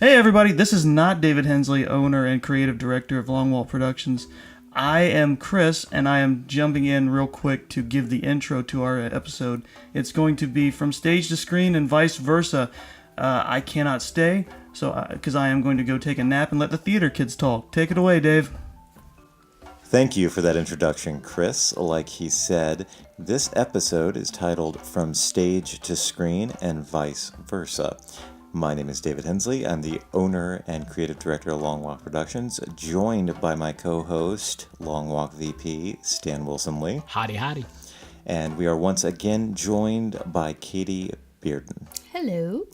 Hey everybody, this is not David Hensley, owner and creative director of Longwall Productions. I am Chris, and I am jumping in real quick to give the intro to our episode. It's going to be from stage to screen and vice versa. I cannot stay, because I am going to go take a nap and let the theater kids talk. Take it away, Dave. Thank you for that introduction, Chris. Like he said, this episode is titled From Stage to Screen and Vice Versa. My name is David Hensley. I'm the owner and creative director of Long Walk Productions, joined by my co-host, Long Walk VP, Stan Wilson Lee. Hotty, hotty. And we are once again joined by Katie Bearden. Hello.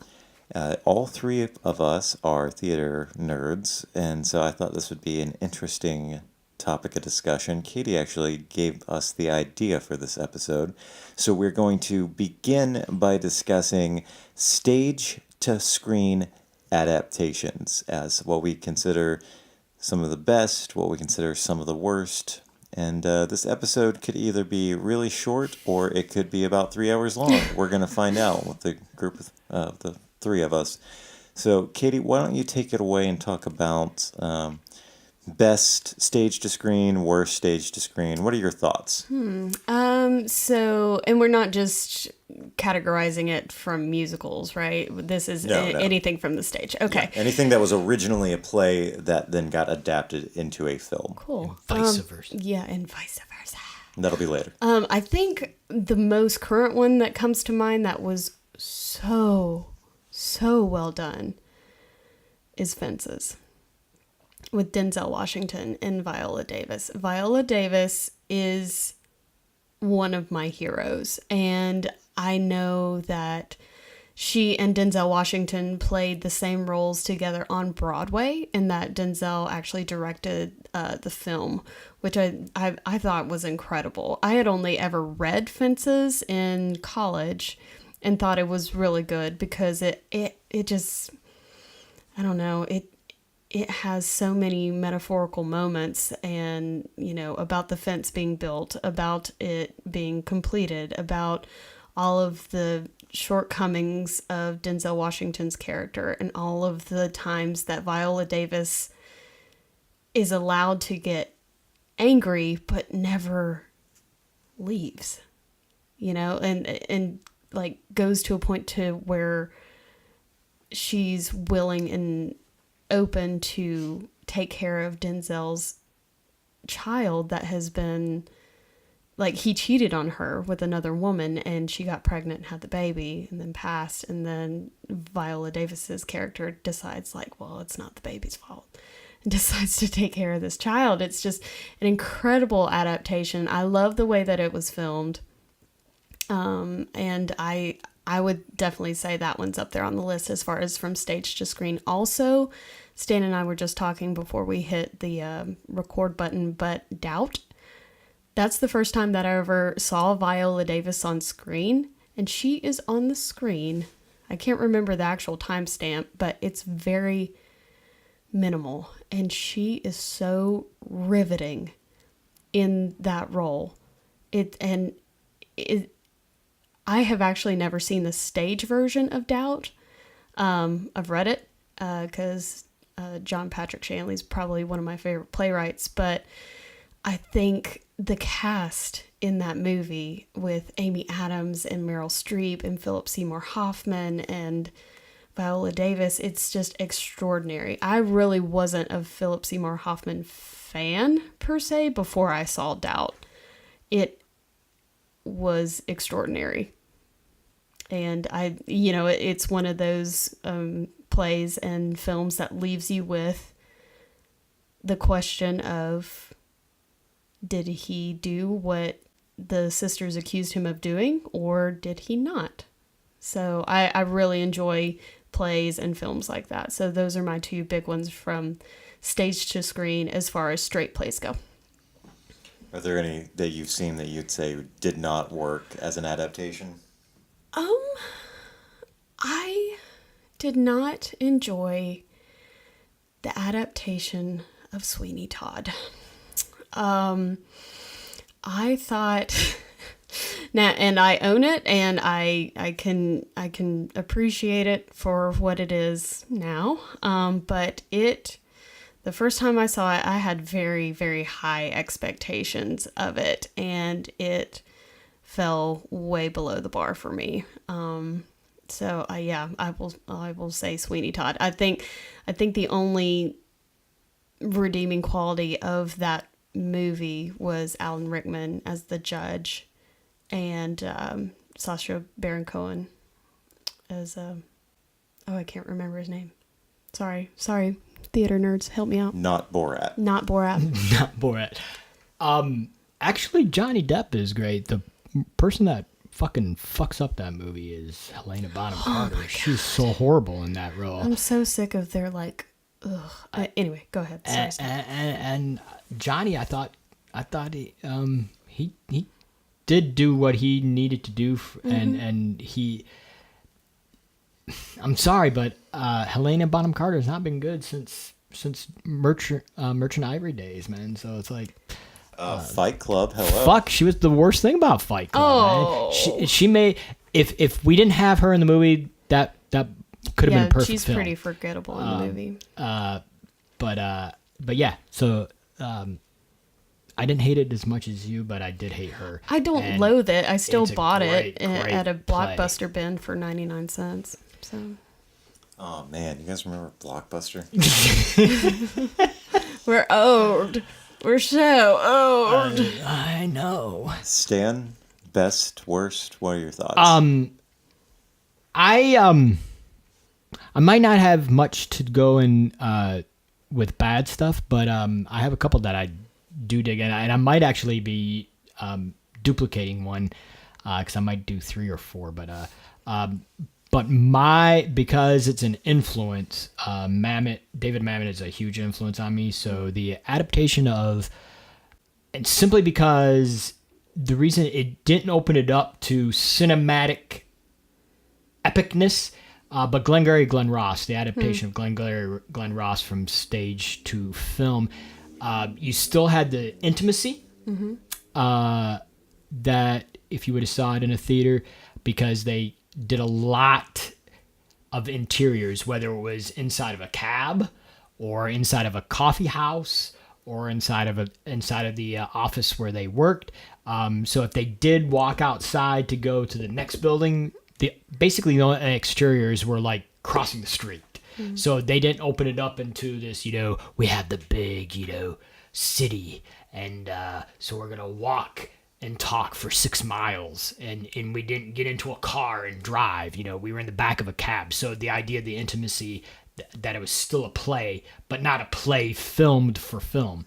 All three of us are theater nerds, and so I thought this would be an interesting topic of discussion. Katie actually gave us the idea for this episode. So we're going to begin by discussing stage to screen adaptations as what we consider some of the best, what we consider some of the worst. And this episode could either be really short or it could be about 3 hours long. We're going to find out with the group of the three of us. So, Katie, why don't you take it away and talk about best stage to screen, worst stage to screen. What are your thoughts? And we're not just categorizing it from musicals, right? This is No. anything from the stage. Okay. Yeah, anything that was originally a play that then got adapted into a film. Cool. Vice versa. Yeah, and vice versa. That'll be later. I think the most current one that comes to mind that was so well done is Fences, with Denzel Washington and Viola Davis. Viola Davis is one of my heroes, and I know that she and Denzel Washington played the same roles together on Broadway, and that Denzel actually directed the film, which I thought was incredible. I had only ever read Fences in college and thought it was really good because it just, I don't know, it has so many metaphorical moments, and, you know, about the fence being built, about it being completed, about all of the shortcomings of Denzel Washington's character, and all of the times that Viola Davis is allowed to get angry but never leaves, you know, and like goes to a point to where she's willing and open to take care of Denzel's child that has been, like, he cheated on her with another woman and she got pregnant and had the baby and then passed, and then Viola Davis's character decides, like, well, it's not the baby's fault, and decides to take care of this child. It's just an incredible adaptation. I love the way that it was filmed, and I would definitely say that one's up there on the list as far as from stage to screen. Also, Stan and I were just talking before we hit the record button, but Doubt, that's the first time that I ever saw Viola Davis on screen, and she is on the screen. I can't remember the actual timestamp, but it's very minimal, and she is so riveting in that role. I have actually never seen the stage version of Doubt. I've read it because John Patrick Shanley's probably one of my favorite playwrights, but I think the cast in that movie with Amy Adams and Meryl Streep and Philip Seymour Hoffman and Viola Davis, it's just extraordinary. I really wasn't a Philip Seymour Hoffman fan per se before I saw Doubt. It was extraordinary. And it's one of those plays and films that leaves you with the question of, did he do what the sisters accused him of doing, or did he not? So I really enjoy plays and films like that. So those are my two big ones from stage to screen as far as straight plays go. Are there any that you've seen that you'd say did not work as an adaptation? I did not enjoy the adaptation of Sweeney Todd. I thought Now, and I own it, and I can appreciate it for what it is now. But the first time I saw it, I had very, very high expectations of it, and it fell way below the bar for me. So I will say Sweeney Todd. I think the only redeeming quality of that movie was Alan Rickman as the judge, and Sacha Baron Cohen as I can't remember his name. Sorry, theater nerds, help me out. Not Borat. Not Borat. Not Borat. Actually, Johnny Depp is great. The person that fucking fucks up that movie is Helena Bonham Carter. She's so horrible in that role. I'm so sick of their like. Ugh. Anyway, go ahead. Sorry. And Johnny, I thought he did do what he needed to do, and he. I'm sorry, but Helena Bonham Carter has not been good since Merchant Ivory days, man. So it's like. Fight Club, hello. Fuck, she was the worst thing about Fight Club. Man. She made if we didn't have her in the movie, that could have been a perfect she's film. pretty forgettable in the movie. But yeah, so I didn't hate it as much as you, but I did hate her. I don't loathe it. I still bought great at a play. Blockbuster bin for 99 cents. So. Oh man, you guys remember Blockbuster? We're old. We're so old. I know. Stan, best, worst, what are your thoughts? I might not have much to go in with bad stuff, but I have a couple that I do dig in, and I might actually be duplicating one because I might do 3 or 4, but because it's an influence, David Mamet is a huge influence on me. So the adaptation of, and simply because the reason it didn't open it up to cinematic epicness, but Glengarry Glen Ross, the adaptation of Glen Ross from stage to film, you still had the intimacy that if you would have saw it in a theater, because they did a lot of interiors, whether it was inside of a cab or inside of a coffee house or inside of the office where they worked. So if they did walk outside to go to the next building, basically the exteriors were like crossing the street. So they didn't open it up into this, we have the big, city, and so we're gonna walk and talk for 6 miles, and we didn't get into a car and drive. We were in the back of a cab. So the idea of the intimacy, that it was still a play, but not a play filmed for film.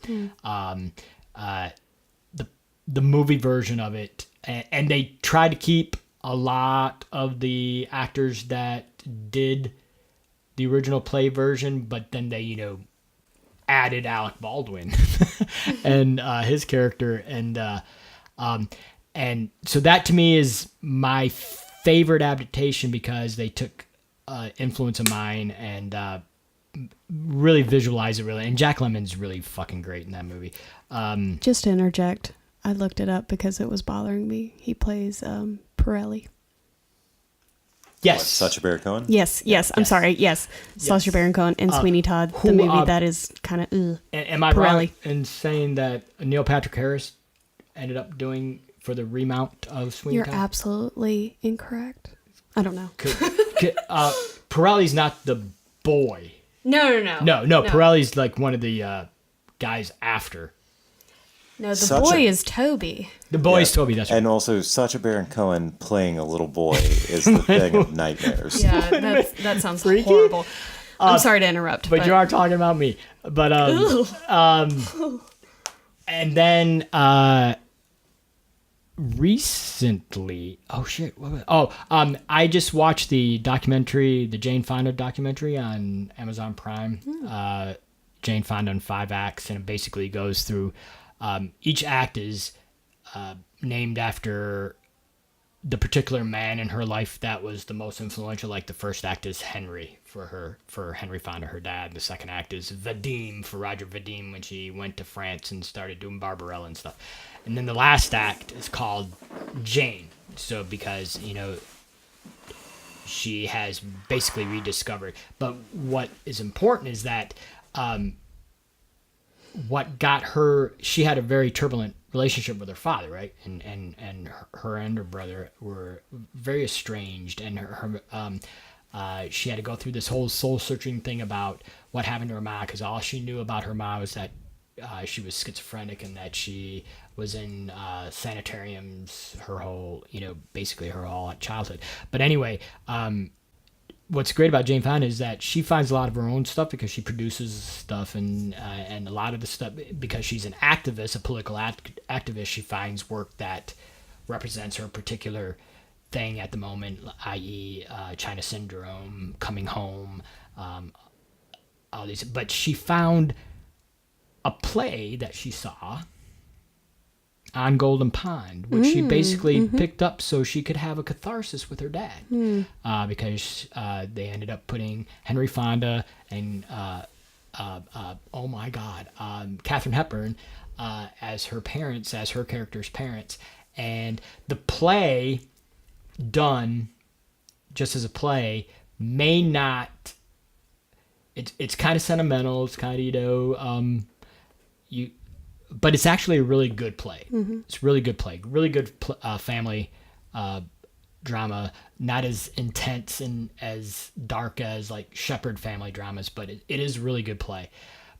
The movie version of it, and they tried to keep a lot of the actors that did the original play version, but then they added Alec Baldwin and his character, and so that to me is my favorite adaptation, because they took influence of mine and really visualize it really. And Jack Lemmon's really fucking great in that movie. Just to interject, I looked it up because it was bothering me. He plays Pirelli. Yes. What, Sacha Baron Cohen? Yes. I'm sorry. Yes. Sacha Baron Cohen and Sweeney Todd. The movie that is kind of Am I Pirelli. wrong in saying that Neil Patrick Harris ended up doing for the remount of Sweeney You're Todd? absolutely incorrect. I don't know. Pirelli's not the boy. No. No. Pirelli's like one of the guys after. No, the boy is Toby. The boy is Toby, that's right. And also, Sacha Baron Cohen playing a little boy is the thing of nightmares. Yeah, that sounds horrible. I'm sorry to interrupt. But you are talking about me. But and then recently, I just watched the Jane Fonda documentary on Amazon Prime. Jane Fonda in 5 acts, and it basically goes through. Each act is named after the particular man in her life that was the most influential. Like the first act is Henry for Henry Fonda, her dad. The second act is Vadim for Roger Vadim when she went to France and started doing Barbarella and stuff. And then the last act is called Jane, So because she has basically rediscovered. But what is important is that what got her, she had a very turbulent relationship with her father, right? And her and her brother were very estranged, and she had to go through this whole soul searching thing about what happened to her mom, because all she knew about her mom was that she was schizophrenic and that she was in sanitariums basically her whole childhood. But anyway, what's great about Jane Fonda is that she finds a lot of her own stuff because she produces stuff, and a lot of the stuff, because she's an activist, a political activist, she finds work that represents her particular thing at the moment, i.e. China Syndrome, Coming Home, all these. But she found a play that she saw on Golden Pond, which she basically picked up so she could have a catharsis with her dad, because they ended up putting Henry Fonda and oh my God, Katharine Hepburn as her parents, as her character's parents, and the play done just as a play may not. It's kind of sentimental. It's kind of but it's actually a really good play. It's a really good play, really good family drama. Not as intense and as dark as like Shepherd family dramas, but it is a really good play.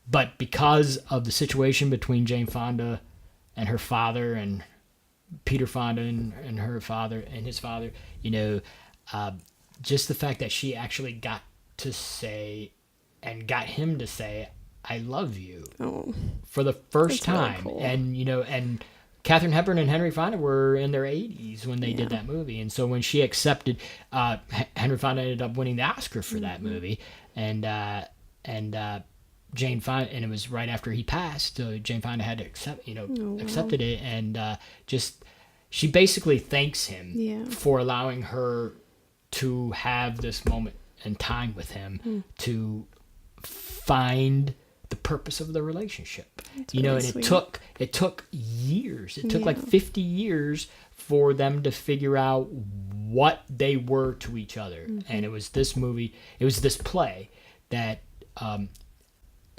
But because of the situation between Jane Fonda and her father, and Peter Fonda and her father and his father, just the fact that she actually got to say and got him to say, "I love you," for the first time. Really cool. And Katharine Hepburn and Henry Fonda were in their 80s when they did that movie. And so when she accepted, Henry Fonda ended up winning the Oscar for that movie. And Jane Fonda, and it was right after he passed, Jane Fonda had to accepted it. And she basically thanks him for allowing her to have this moment in time with him to find the purpose of the relationship. That's really and sweet. it took years. It took like 50 years for them to figure out what they were to each other. And it was this movie, it was this play that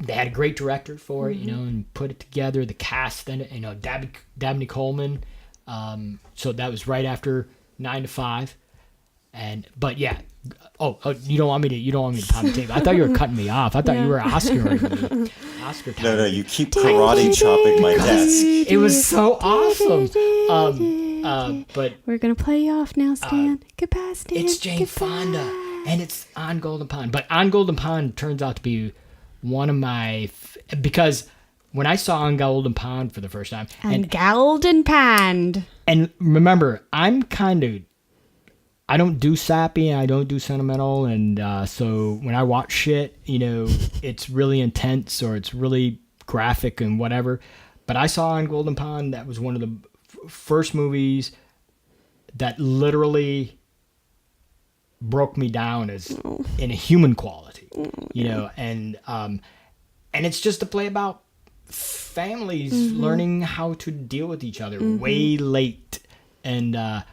they had a great director for it, and put it together. The cast, then Dabney Coleman. So that was right after 9 to 5. But yeah. Oh, you don't want me to pop the tape. I thought you were cutting me off. I thought you were Oscar time. No, you keep karate chopping my desk. It was so awesome. But we're gonna play you off now, Stan. Goodbye, Stan. It's Jane Fonda, and it's On Golden Pond. But On Golden Pond turns out to be one of my because when I saw On Golden Pond for the first time, Golden Pond, and remember, I don't do sappy and I don't do sentimental, and so when I watch shit, it's really intense or it's really graphic and whatever. But I saw On Golden Pond, that was one of the first movies that literally broke me down as in a human quality, and it's just a play about families learning how to deal with each other way late, and then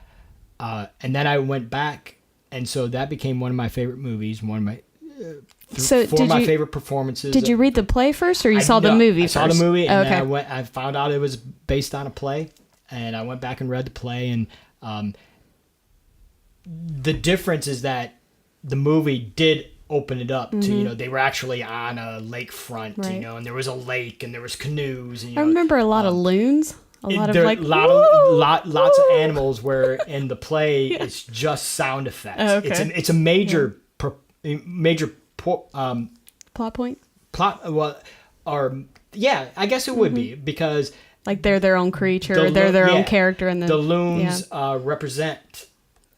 I went back, and so that became one of my favorite movies, one of my four of my favorite performances. Did you read the play first, or you saw the movie first? I saw the movie, and then I found out it was based on a play, and I went back and read the play, and the difference is that the movie did open it up to, they were actually on a lakefront, right. And there was a lake, and there was canoes. And, I remember a lot of loons. Lots of animals, where in the play it's just sound effects. Oh, okay. It's a major plot point. I guess it would be, because like they're their own creature, they're their own character, and then the loons represent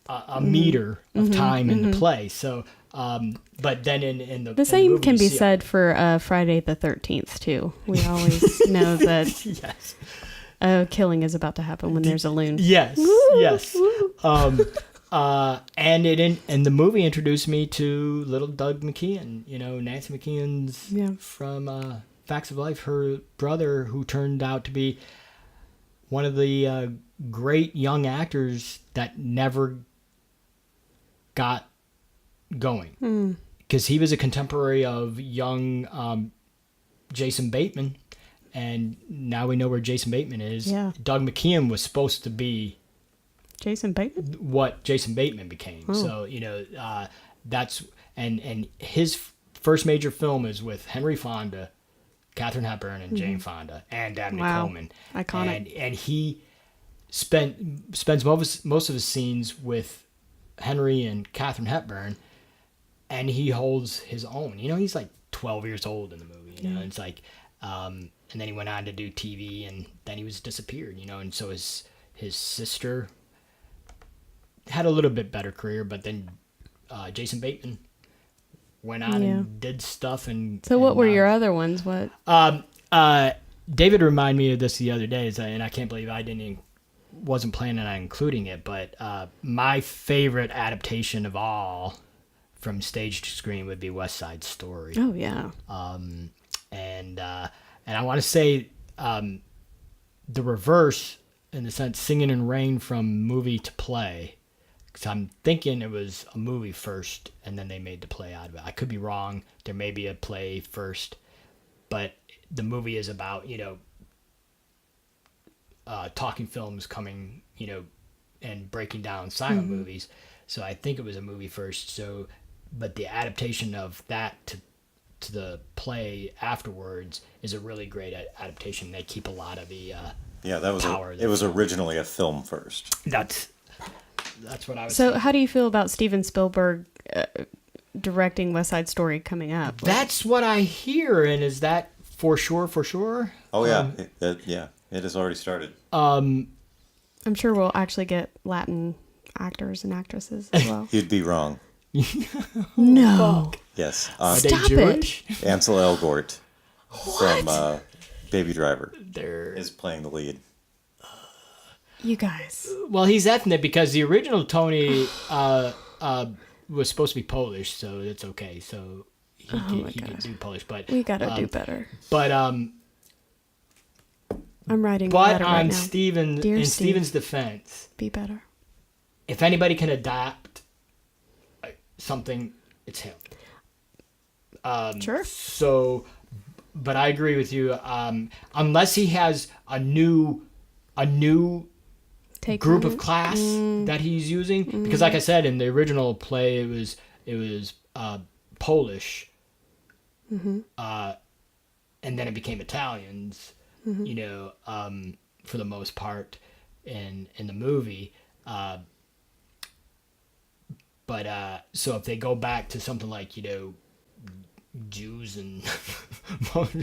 a meter of time in the play. So, but then in the same movie, can be said for Friday the 13th too. We always know that. Yes. Killing is about to happen when there's a loon. Yes, yes. And the movie introduced me to little Doug McKeon. Nancy McKeon's from Facts of Life. Her brother, who turned out to be one of the great young actors that never got going. Because he was a contemporary of young Jason Bateman, and now we know where Jason Bateman is. Yeah. Doug McKeon was supposed to be Jason Bateman? what Jason Bateman became. Oh. So, that's and his first major film is with Henry Fonda, Katharine Hepburn, and Jane Fonda, and Dabney Wow. Coleman. Iconic. And he spends most of his scenes with Henry and Katharine Hepburn, and he holds his own. He's like 12 years old in the movie. It's like, and then he went on to do TV, and then he was disappeared. And so his sister had a little bit better career, but then Jason Bateman went on and did stuff. And So what were your other ones? What? David reminded me of this the other day, and I can't believe I wasn't planning on including it, but my favorite adaptation of all from stage to screen would be West Side Story. Oh, yeah. And I want to say the reverse, in the sense Singing in Rain from movie to play, because I'm thinking it was a movie first and then they made the play out of it. I could be wrong. There may be a play first, but the movie is about talking films coming and breaking down silent movies. So I think it was a movie first. So, but the adaptation of that to the play afterwards is a really great adaptation. They keep a lot of the that was power. It was originally a film first. That's what I was. So thinking. how do you feel about Steven Spielberg directing West Side Story coming up? That's what I hear, and is that for sure? Oh yeah, it has already started. I'm sure we'll actually get Latin actors and actresses as well. You'd be wrong. No. Yes, Are they Stop Jewish? Ansel Elgort from Baby Driver They're is playing the lead. You guys. well, he's ethnic because the original Tony was supposed to be Polish, so it's okay. So he can do Polish, but We gotta do better. But I'm writing a but letter right on now. Steven, Dear in Steve. Steven's defense, Be better. if anybody can adapt something, it's him. Sure. So, but I agree with you. Unless he has a new Take group on of it. class that he's using, because like I said, in the original play, it was Polish, and then it became Italians. For the most part, in the movie. But so if they go back to something like Jews and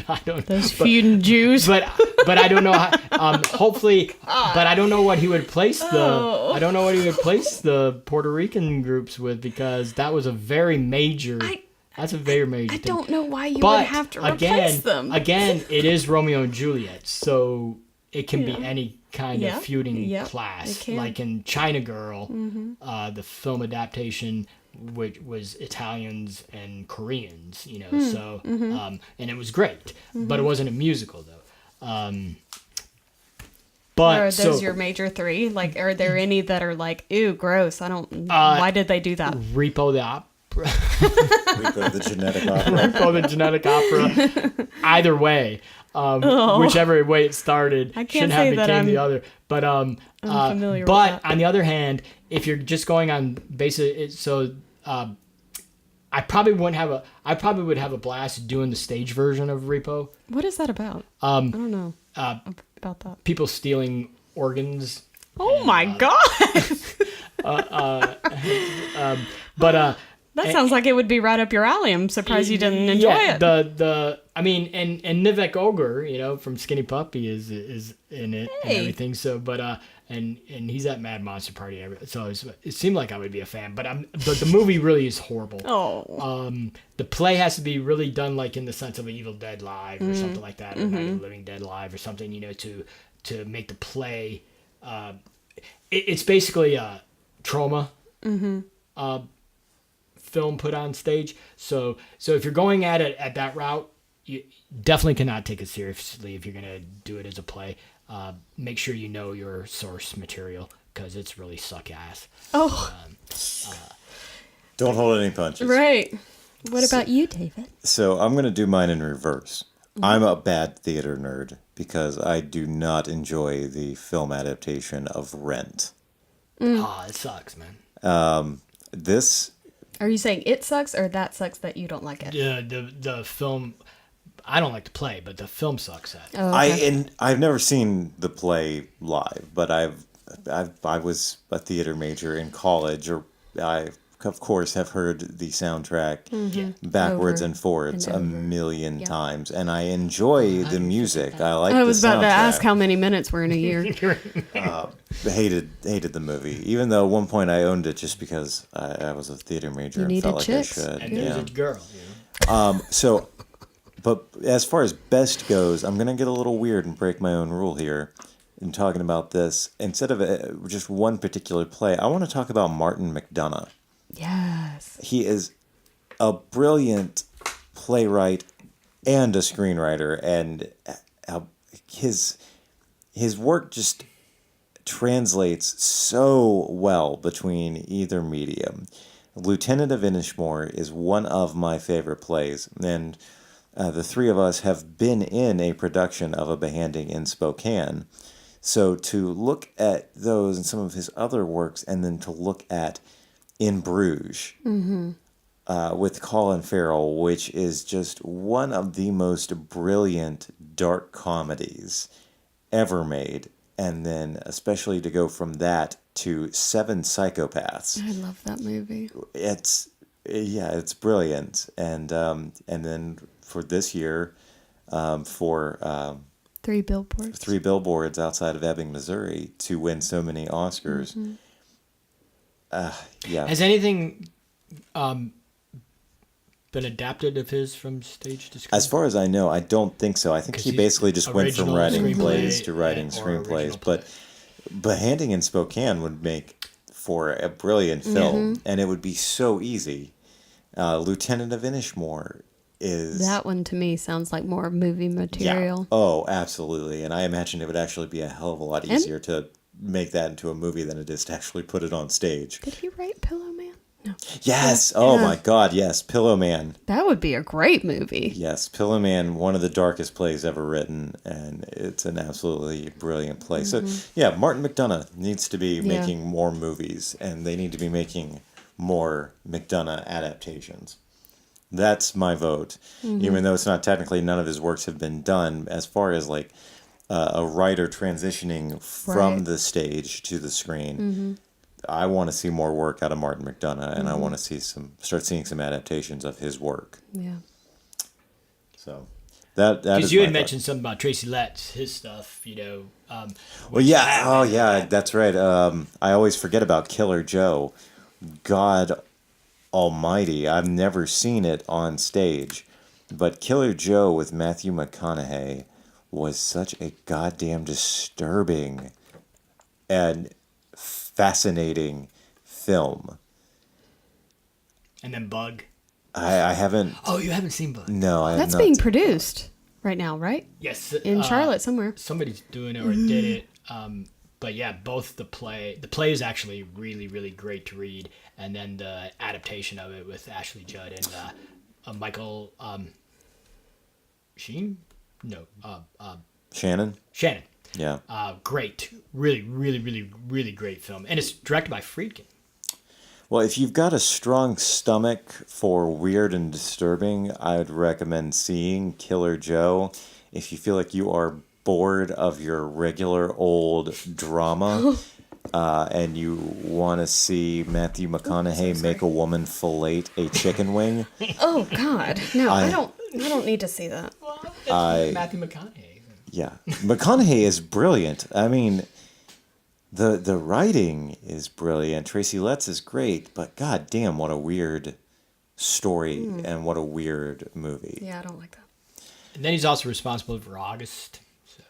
I don't Those feuding Jews. but I don't know how, hopefully but I don't know what he would place the Puerto Rican groups with, because that was a very major that's a very major I thing. don't know why you But would have to replace them. Again, it is Romeo and Juliet, so it can be any kind Yeah. of feuding Yep, class. it can. Like in China Girl, the film adaptation, which was Italians and Koreans, so and it was great, but it wasn't a musical though. But Or are so those your major three? Like, are there any that are like, ew, gross? I don't. Why did they do that? Repo the Opera. Rico the Genetic Opera. Repo the Genetic Opera. Either way, whichever way it started, I can't shouldn't say have that became the I'm- other. But familiar with but that. on the other hand, if you're just going on basic, I probably would have a blast doing the stage version of Repo. What is that about? I don't know about that. People stealing organs. Oh my god! But That sounds like it would be right up your alley. I'm surprised you didn't enjoy it. And Nivek Ogre, from Skinny Puppy is in it and Hey. everything. So, but and he's at Mad Monster Party. So it seemed like I would be a fan. But the movie really is horrible. Oh. The play has to be really done like in the sense of an Evil Dead Live or something like that, or Night of the Living Dead Live or something. To make the play. It's basically a trauma. Film put on stage. So if you're going at it at that route, you definitely cannot take it seriously if you're gonna do it as a play. make sure you know your source material because it's really suck ass. Oh, Don't hold any punches. right. What about you, David? So I'm going to do mine in reverse. I'm a bad theater nerd because I do not enjoy the film adaptation of Rent. It sucks, man. This, Are you saying it sucks or that sucks that you don't like it? The film, I don't like to play, but the film sucks at it. Oh, okay. I've never seen the play live, but I was a theater major in college, or I of course have heard the soundtrack backwards Over and forwards and a over. million Yeah. times, and I enjoy the music. I like I the was about to ask soundtrack. how many minutes were in a year. Hated the movie, even though at one point I owned it just because I was a theater major You and needed felt like chicks. I should. And there's a girl, So, but as far as best goes, I'm going to get a little weird and break my own rule here in talking about this. Instead of just one particular play, I want to talk about Martin McDonagh. Yes. He is a brilliant playwright and a screenwriter, and his work just translates so well between either medium. Lieutenant of Inishmore is one of my favorite plays, and the three of us have been in a production of a behanding in Spokane. So to look at those and some of his other works, and then to look at In Bruges with Colin Farrell, which is just one of the most brilliant dark comedies ever made, and then especially to go from that to Seven Psychopaths. I love that movie. It's brilliant, and then for this year, for 3 Billboards. 3 Billboards Outside of Ebbing, Missouri, to win so many Oscars. Yeah. Has anything been adapted of his from stage to screen? As far as I know, I don't think so. I think 'Cause he he's basically just went from original writing screenplay plays to writing or screenplays. original But play. Handing in Spokane would make for a brilliant film, and it would be so easy. Lieutenant of Inishmore is... That one to me sounds like more movie Yeah. material. Oh, absolutely. And I imagine it would actually be a hell of a lot easier to make that into a movie than it is to actually put it on stage. Did he write Pillow Man? No. Yes! Oh my god, yes. Pillow Man. That would be a great movie. Yes, Pillow Man, one of the darkest plays ever written, and it's an absolutely brilliant play. So, yeah, Martin McDonagh needs to be making more movies, and they need to be making more McDonagh adaptations. That's my vote, even though it's not technically, none of his works have been done. As far as like a writer transitioning from Right. the stage to the screen, I want to see more work out of Martin McDonagh, and I want to start seeing some adaptations of his work. Yeah. So that Because is you my had thought. mentioned something about Tracy Letts, his stuff, Well, yeah. Oh, yeah. That's right. I always forget about Killer Joe. God Almighty, I've never seen it on stage, but Killer Joe with Matthew McConaughey was such a goddamn disturbing and fascinating film. And then Bug. I haven't. Oh, you haven't seen Bug? No, I have That's not. being produced right now, right? Yes. In Charlotte somewhere. Somebody's doing it or did it. But yeah, both the play is actually really, really great to read, and then the adaptation of it with Ashley Judd and Michael Sheen? No, Shannon. Shannon. Yeah. Great, really, really, really, really great film, and it's directed by Friedkin. Well, if you've got a strong stomach for weird and disturbing, I would recommend seeing Killer Joe. If you feel like you are bored of your regular old drama and you want to see Matthew McConaughey make a woman fillet a chicken wing, Oh God, no! I don't need to see that. Matthew McConaughey. yeah, McConaughey is brilliant. I mean, the writing is brilliant. Tracy Letts is great, but god damn, what a weird story and what a weird movie. Yeah, I don't like that. And then he's also responsible for August, so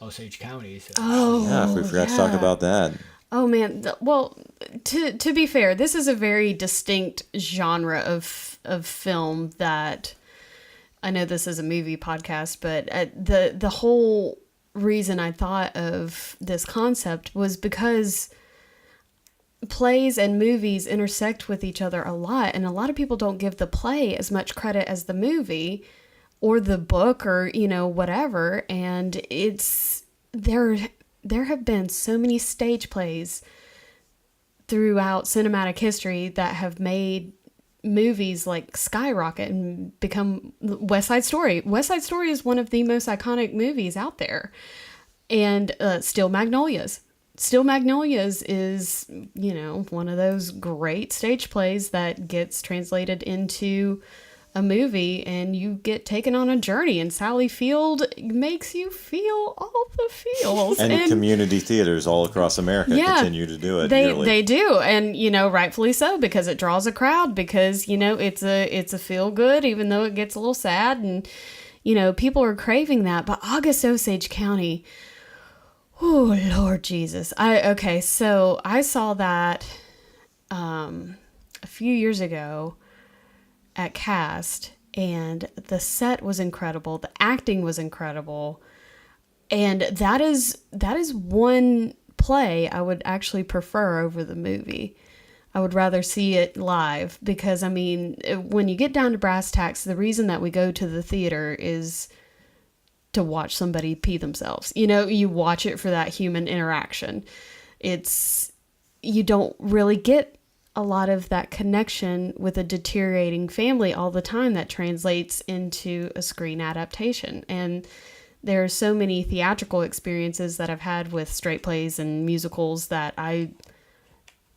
Osage County. So. Oh, Yeah, if we forgot to talk about that. Oh man, well, to be fair, this is a very distinct genre of film that I know this is a movie podcast, but the whole reason I thought of this concept was because plays and movies intersect with each other a lot, and a lot of people don't give the play as much credit as the movie or the book or, you know, whatever. And it's there have been so many stage plays throughout cinematic history that have made movies like skyrocket and become West Side Story. West Side Story is one of the most iconic movies out there. And Steel Magnolias. Steel Magnolias is, you know, one of those great stage plays that gets translated into a movie, and you get taken on a journey, and Sally Field makes you feel all the feels. And community theaters all across America continue to do it. They do, and, you know, rightfully so, because it draws a crowd, because, you know, it's a feel good, even though it gets a little sad, and, you know, people are craving that. But August Osage County, oh Lord Jesus! So I saw that a few years ago at Cast, and the set was incredible, the acting was incredible, and that is one play I would actually prefer over the movie. I would rather see it live, because I mean, when you get down to brass tacks, the reason that we go to the theater is to watch somebody pee themselves. You know, you watch it for that human interaction. You don't really get a lot of that connection with a deteriorating family all the time that translates into a screen adaptation. And there are so many theatrical experiences that I've had with straight plays and musicals that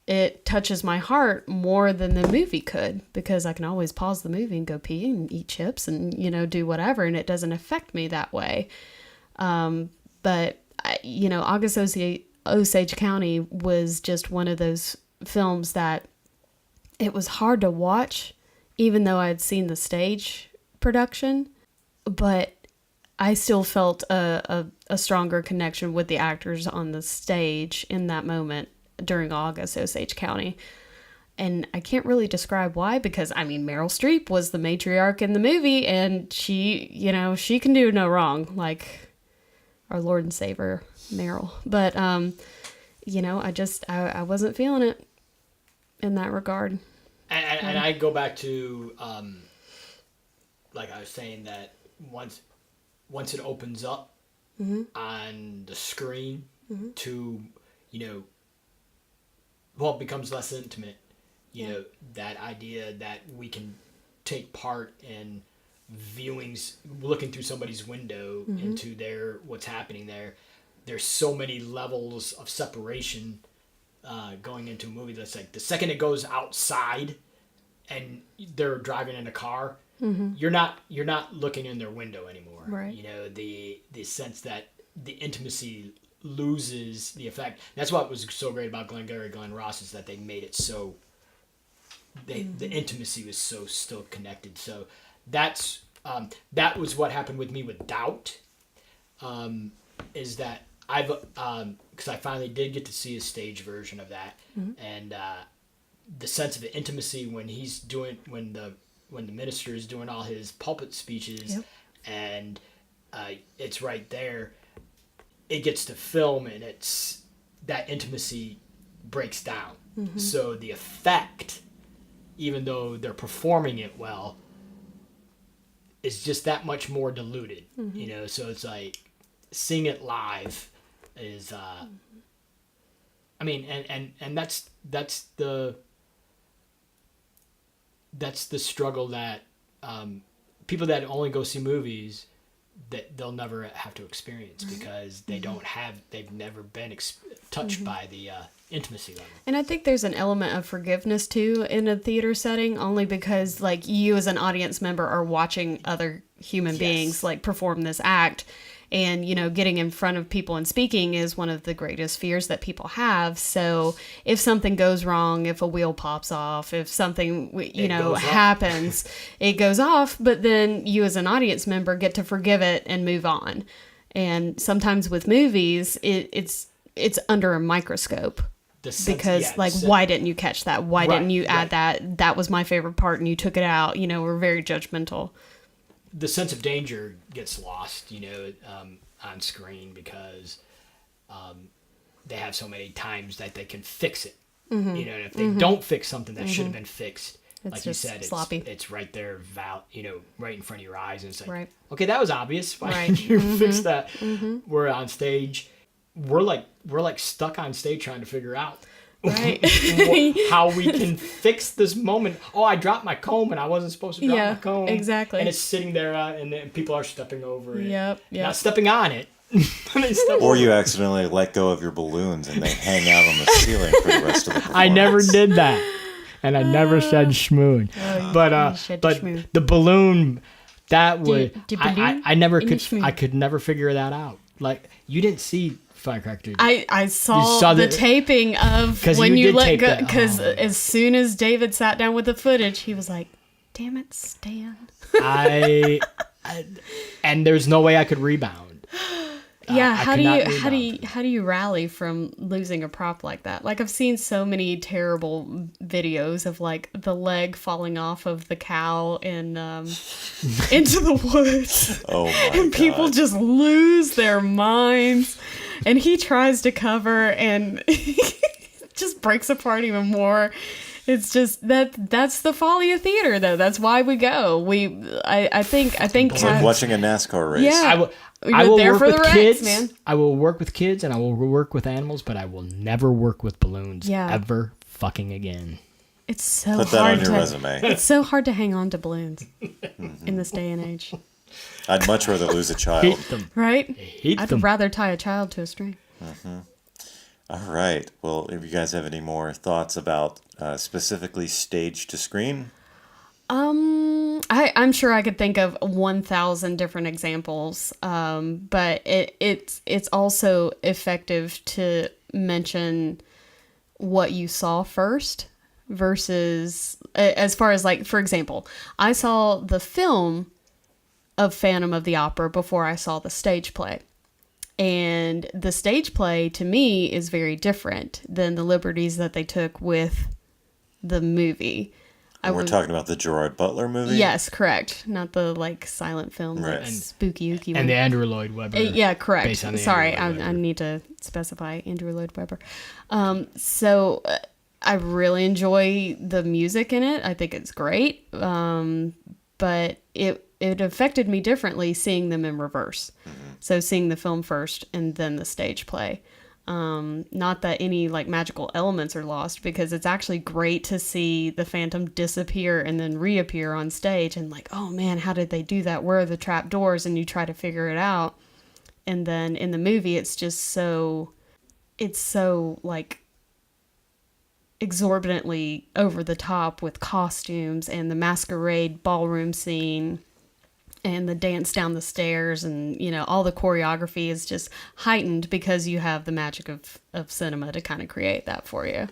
it touches my heart more than the movie could, because I can always pause the movie and go pee and eat chips and, you know, do whatever, and it doesn't affect me that way. But you know, August Osage County was just one of those films that it was hard to watch, even though I had seen the stage production, but I still felt a stronger connection with the actors on the stage in that moment during August Osage County. And I can't really describe why, because I mean, Meryl Streep was the matriarch in the movie, and she, you know, she can do no wrong, like our Lord and Savior Meryl. But you know, I wasn't feeling it in that regard. And I go back to like I was saying, that once it opens up on the screen to, you know, well, it becomes less intimate, you know, that idea that we can take part in viewings, looking through somebody's window into what's happening there. There's so many levels of separation going into a movie. That's like the second it goes outside and they're driving in a car, you're not looking in their window anymore. Right. You know, the sense that the intimacy loses the effect. That's what was so great about Glengarry Glen Ross, is that they made it so the intimacy was so still connected. So that's that was what happened with me with Doubt. Is that I've because I finally did get to see a stage version of that, and the sense of the intimacy when the minister is doing all his pulpit speeches, and it's right there. It gets to film, and it's that intimacy breaks down. So the effect, even though they're performing it well, is just that much more diluted. You know, so it's like seeing it live is I mean, and that's the struggle that people that only go see movies, that they'll never have to experience, because they've never been touched by the intimacy level. And I think there's an element of forgiveness too in a theater setting, only because like you as an audience member are watching other human beings like perform this act. And, you know, getting in front of people and speaking is one of the greatest fears that people have. So if something goes wrong, if a wheel pops off, if something, happens, it goes off. But then you as an audience member get to forgive it and move on. And sometimes with movies, it's under a microscope. Why didn't you catch that? Why didn't you add that? That was my favorite part and you took it out. You know, we're very judgmental. The sense of danger gets lost, you know. on screen because they have so many times that they can fix it. Mm-hmm. You know, and if they don't fix something that should have been fixed, It's like you just said, sloppy. it's right there, right in front of your eyes, and it's like, Right. okay, that was obvious. Why Right. didn't you fix that? We're on stage. We're like stuck on stage trying to figure out Right. how we can fix this moment. Oh, I dropped my comb and I wasn't supposed to drop Yeah, my comb. exactly. And it's sitting there, and then people are stepping over it. Yep. Not stepping on it. They step Or over you it. accidentally let go of your balloons and they hang out on the ceiling for the rest of the performance. I never did that, and I never said schmoon. But you said but schmoon. the balloon, that would the balloon I never in the could schmoon. I could never figure that out. Like, you didn't see Firecracker. I saw, saw the the- taping of 'Cause when you you did let tape go. that. Because Oh. as soon as David sat down with the footage, he was like, "Damn it, Stan." And there's no way I could rebound. Yeah, I how could do not you how do you rally from losing a prop like that? Like, I've seen so many terrible videos of like the leg falling off of the cow in Into the Woods. Oh my And people God. just lose their minds. And he tries to cover and it just breaks apart even more. It's just that's the folly of theater, though. That's why we go. I think It's like watching a NASCAR race. Yeah. I You're will there work for with the wrecks, kids. man. I will work with kids and I will work with animals, but I will never work with balloons Yeah. ever fucking again. It's so Put that hard on your to resume. It's so hard to hang on to balloons in this day and age, I'd much rather lose a child. Hate them. right? Hate I'd them. rather tie a child to a string. All right. Well, if you guys have any more thoughts about specifically stage to screen, I'm sure I could think of 1,000 different examples, but it's also effective to mention what you saw first versus, as far as, like, for example, I saw the film of Phantom of the Opera before I saw the stage play. And the stage play, to me, is very different than the liberties that they took with the movie. we're talking about the Gerard Butler movie. Yes, correct. Not the, like, silent film, Right. like, spooky ooky one. And the Andrew Lloyd Webber. Yeah, correct. based on the Sorry, Andrew Lloyd I Webber. need to specify Andrew Lloyd Webber. So I really enjoy the music in it. I think it's great. But it affected me differently seeing them in reverse. So seeing the film first and then the stage play. Not that any like magical elements are lost, because it's actually great to see the Phantom disappear and then reappear on stage and like, oh man, how did they do that? Where are the trap doors? And you try to figure it out. And then in the movie, it's so like exorbitantly over the top with costumes and the masquerade ballroom scene and the dance down the stairs, and all the choreography is just heightened because you have the magic of cinema to kind of create that for you.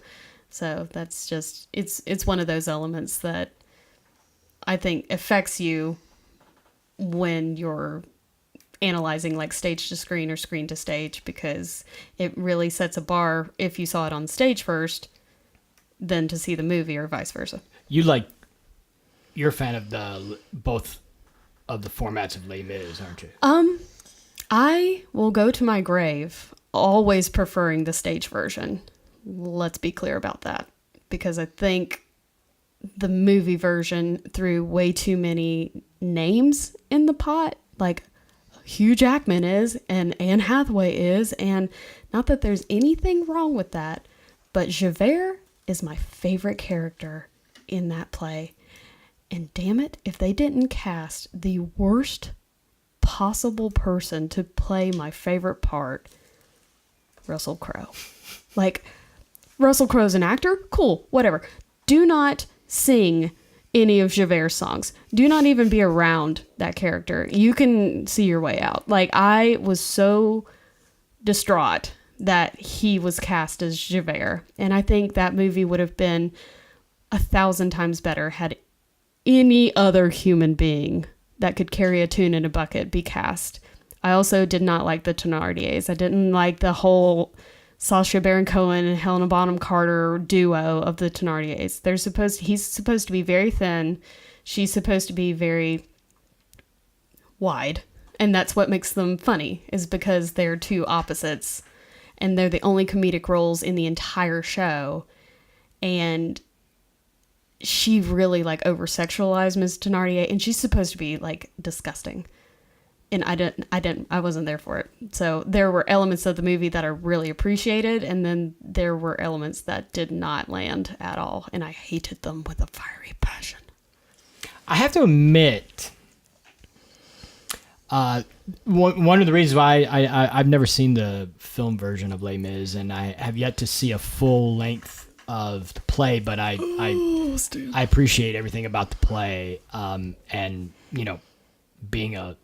So that's just it's one of those elements that I think affects you when you're analyzing like stage to screen or screen to stage, because it really sets a bar if you saw it on stage first than to see the movie, or vice versa. You're a fan of both of the formats of Les Mis, aren't you? I will go to my grave always preferring the stage version. Let's be clear about that, because I think the movie version threw way too many names in the pot. Like, Hugh Jackman is, and Anne Hathaway is, and not that there's anything wrong with that, but Javert is my favorite character in that play. And damn it, if they didn't cast the worst possible person to play my favorite part, Russell Crowe. Like, Russell Crowe's an actor? Cool, whatever. Do not sing any of Javert's songs. Do not even be around that character. You can see your way out. Like, I was so distraught that he was cast as Javert. And I think that movie would have been 1,000 times better had any other human being that could carry a tune in a bucket be cast. I also did not like the Thénardiers. I didn't like the whole Sacha Baron Cohen and Helena Bonham Carter duo of the Thénardiers. He's supposed to be very thin. She's supposed to be very wide. And that's what makes them funny, is because they're two opposites and they're the only comedic roles in the entire show. And she really like over sexualized Ms. Thenardier, and she's supposed to be like disgusting. And I wasn't there for it. So there were elements of the movie that I really appreciated, and then there were elements that did not land at all, and I hated them with a fiery passion. I have to admit, one of the reasons why I've never seen the film version of Les Mis, and I have yet to see a full length of the play, but I appreciate everything about the play, and being a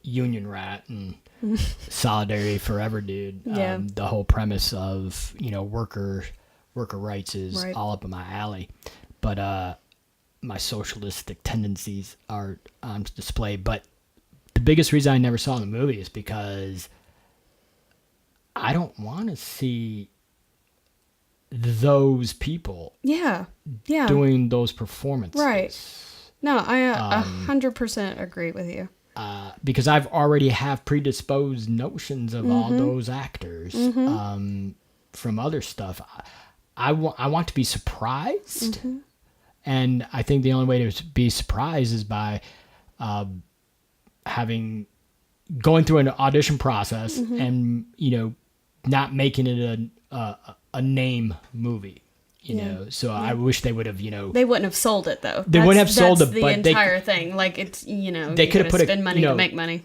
union rat and solidarity forever, dude. Yeah. The whole premise of worker rights is Right. all up in my alley, but my socialistic tendencies are on display. But the biggest reason I never saw the movie is because I don't want to see those people Yeah. doing those performances. Right. No, I 100% agree with you. Because I've already have predisposed notions of all those actors from other stuff. I want to be surprised, and I think the only way to be surprised is by going through an audition process and not making it a name movie. So I wish they would have, They wouldn't have sold it though. They wouldn't have sold that's it, the but they- entire thing. Like it's they could have put spend money to make money.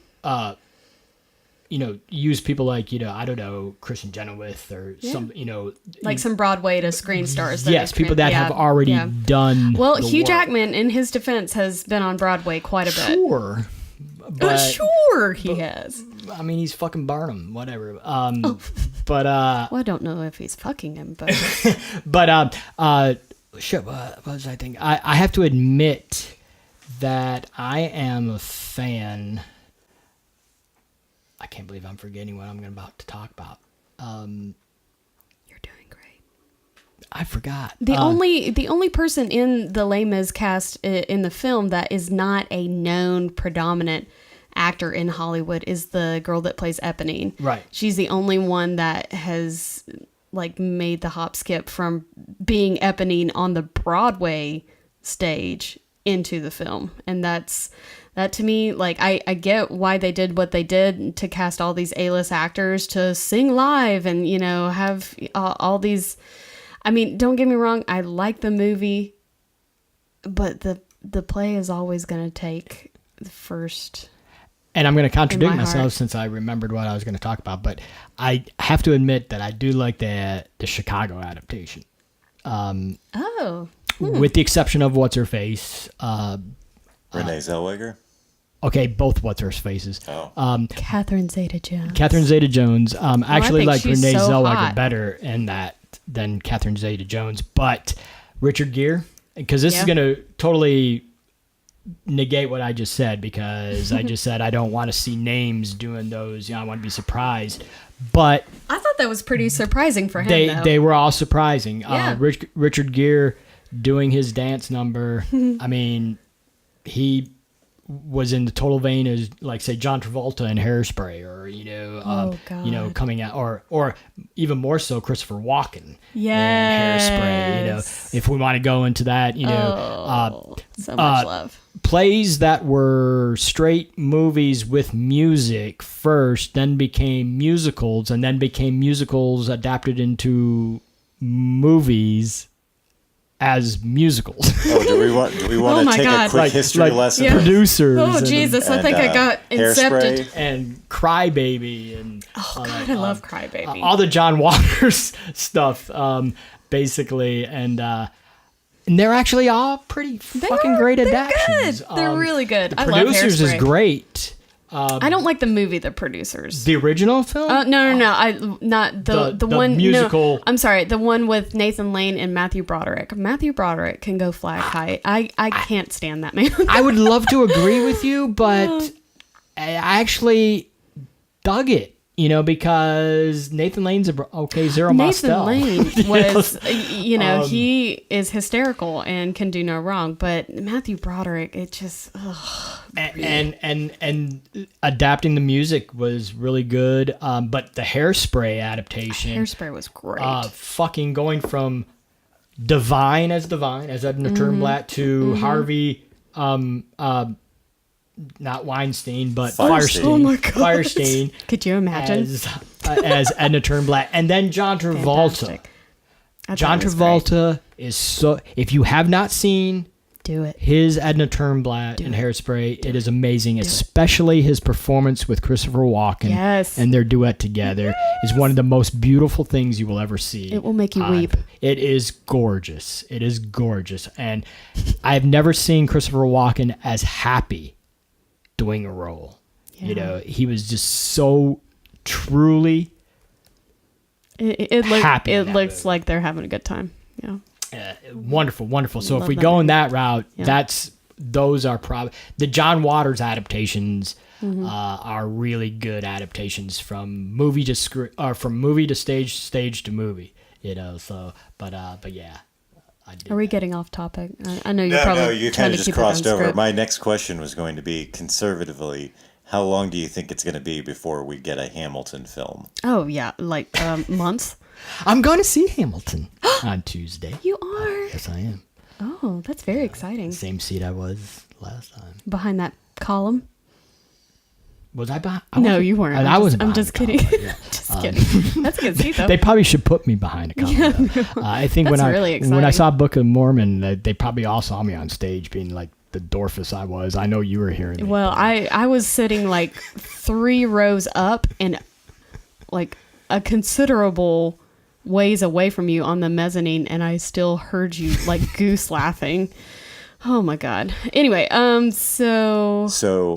use people like, I don't know, Kristen Chenoweth or some, Like some Broadway to screen stars. That yes, have people that have already done. Well, the Hugh work. Jackman, in his defense, has been on Broadway quite a bit. Sure. But, Sure, he has. I mean, he's fucking Barnum, whatever. But Well, I don't know if he's fucking him, but shit, what was I thinking? I have to admit that I am a fan. I can't believe I'm forgetting what I'm about to talk about. you're doing great. I forgot. The only person in the Les Mis cast in the film that is not a known predominant actor in Hollywood is the girl that plays Eponine. Right. She's the only one that has like made the hop skip from being Eponine on the Broadway stage into the film, and that to me, like I get why they did what they did to cast all these A-list actors to sing live and have all these. I mean, don't get me wrong, I like the movie, but the play is always going to take the first. And I'm going to contradict in my myself heart. since I remembered what I was going to talk about, but I have to admit that I do like the Chicago adaptation. With the exception of What's Her Face. Renee Zellweger. Okay, both What's Her Faces. Oh. Catherine Zeta-Jones. Catherine Zeta-Jones. Actually think like she's Renee so Zellweger hot. better in that than Catherine Zeta-Jones. But Richard Gere, because this is going to totally negate what I just said, because I just said I don't want to see names doing those. I want to be surprised. But I thought that was pretty surprising for him, though. they were all surprising. Yeah. Richard Gere doing his dance number. I mean, he was in the total vein as, like, say, John Travolta in Hairspray, or God. coming out, or even more so Christopher Walken Yes. in Hairspray. If we want to go into that, so much love. plays that were straight movies with music first, then became musicals, and then became musicals adapted into movies as musicals. Oh, do we want Oh to my take God. a quick history lesson? Yeah. Producers. Oh, and- Jesus. I think I got Hairspray. incepted. And Crybaby and Oh, God, I love Crybaby. all the John Waters stuff, basically, and they're actually all pretty fucking great they're adaptations. good. They're really good. I love Producers is Hairspray. great. I don't like the movie The Producers. The original film? No. I not the The one musical- No, I'm sorry, the one with Nathan Lane and Matthew Broderick. Matthew Broderick can go flag high. I can't stand that man. I would love to agree with you, but I actually dug it. because Nathan Lane's Zero Nathan Mostel. Lane was, he is hysterical and can do no wrong. But Matthew Broderick, it just, and adapting the music was really good. But the Hairspray adaptation, Hairspray was great. fucking going from Divine as Edna Turnblatt to Harvey, not Weinstein, but Firestein. Oh my God. Firestein. Could you imagine? as Edna Turnblatt, and then John Travolta. Fantastic. I thought John it was great. Travolta is so. If you have not seen Do it. his Edna Turnblatt in Hairspray, it is amazing. Especially his performance with Christopher Walken. Yes. And their duet together is one of the most beautiful things you will ever see. It will make you weep. It is gorgeous. It is gorgeous, and I've never seen Christopher Walken as happy doing a role. Yeah. He was just so truly It happy in that looks movie. like they're having a good time. Yeah. wonderful. So if Love we that go in movie. that route, Yeah. those are probably the John Waters adaptations. Are really good adaptations from movie to stage to movie. So but yeah. I did Are we that. getting off topic? I know you're probably No, you trying kind to of keep just crossed it on over. script. My next question was going to be, conservatively, how long do you think it's going to be before we get a Hamilton film? Oh yeah, like months. I'm going to see Hamilton on Tuesday. You are. Yes, I am. Oh, that's very exciting. Same seat I was last time. Behind that column. Was I behind? No, you weren't. I wasn't. I'm behind just the kidding. column, but yeah. Just kidding. That's a good seat though. They probably should put me behind a column. I think That's when really I exciting. saw Book of Mormon, they probably all saw me on stage being like the Dorfus I was. I know you were hearing me. Well, but- I was sitting like 3 rows up and like a considerable ways away from you on the mezzanine, and I still heard you like goose laughing. Oh my God. Anyway, so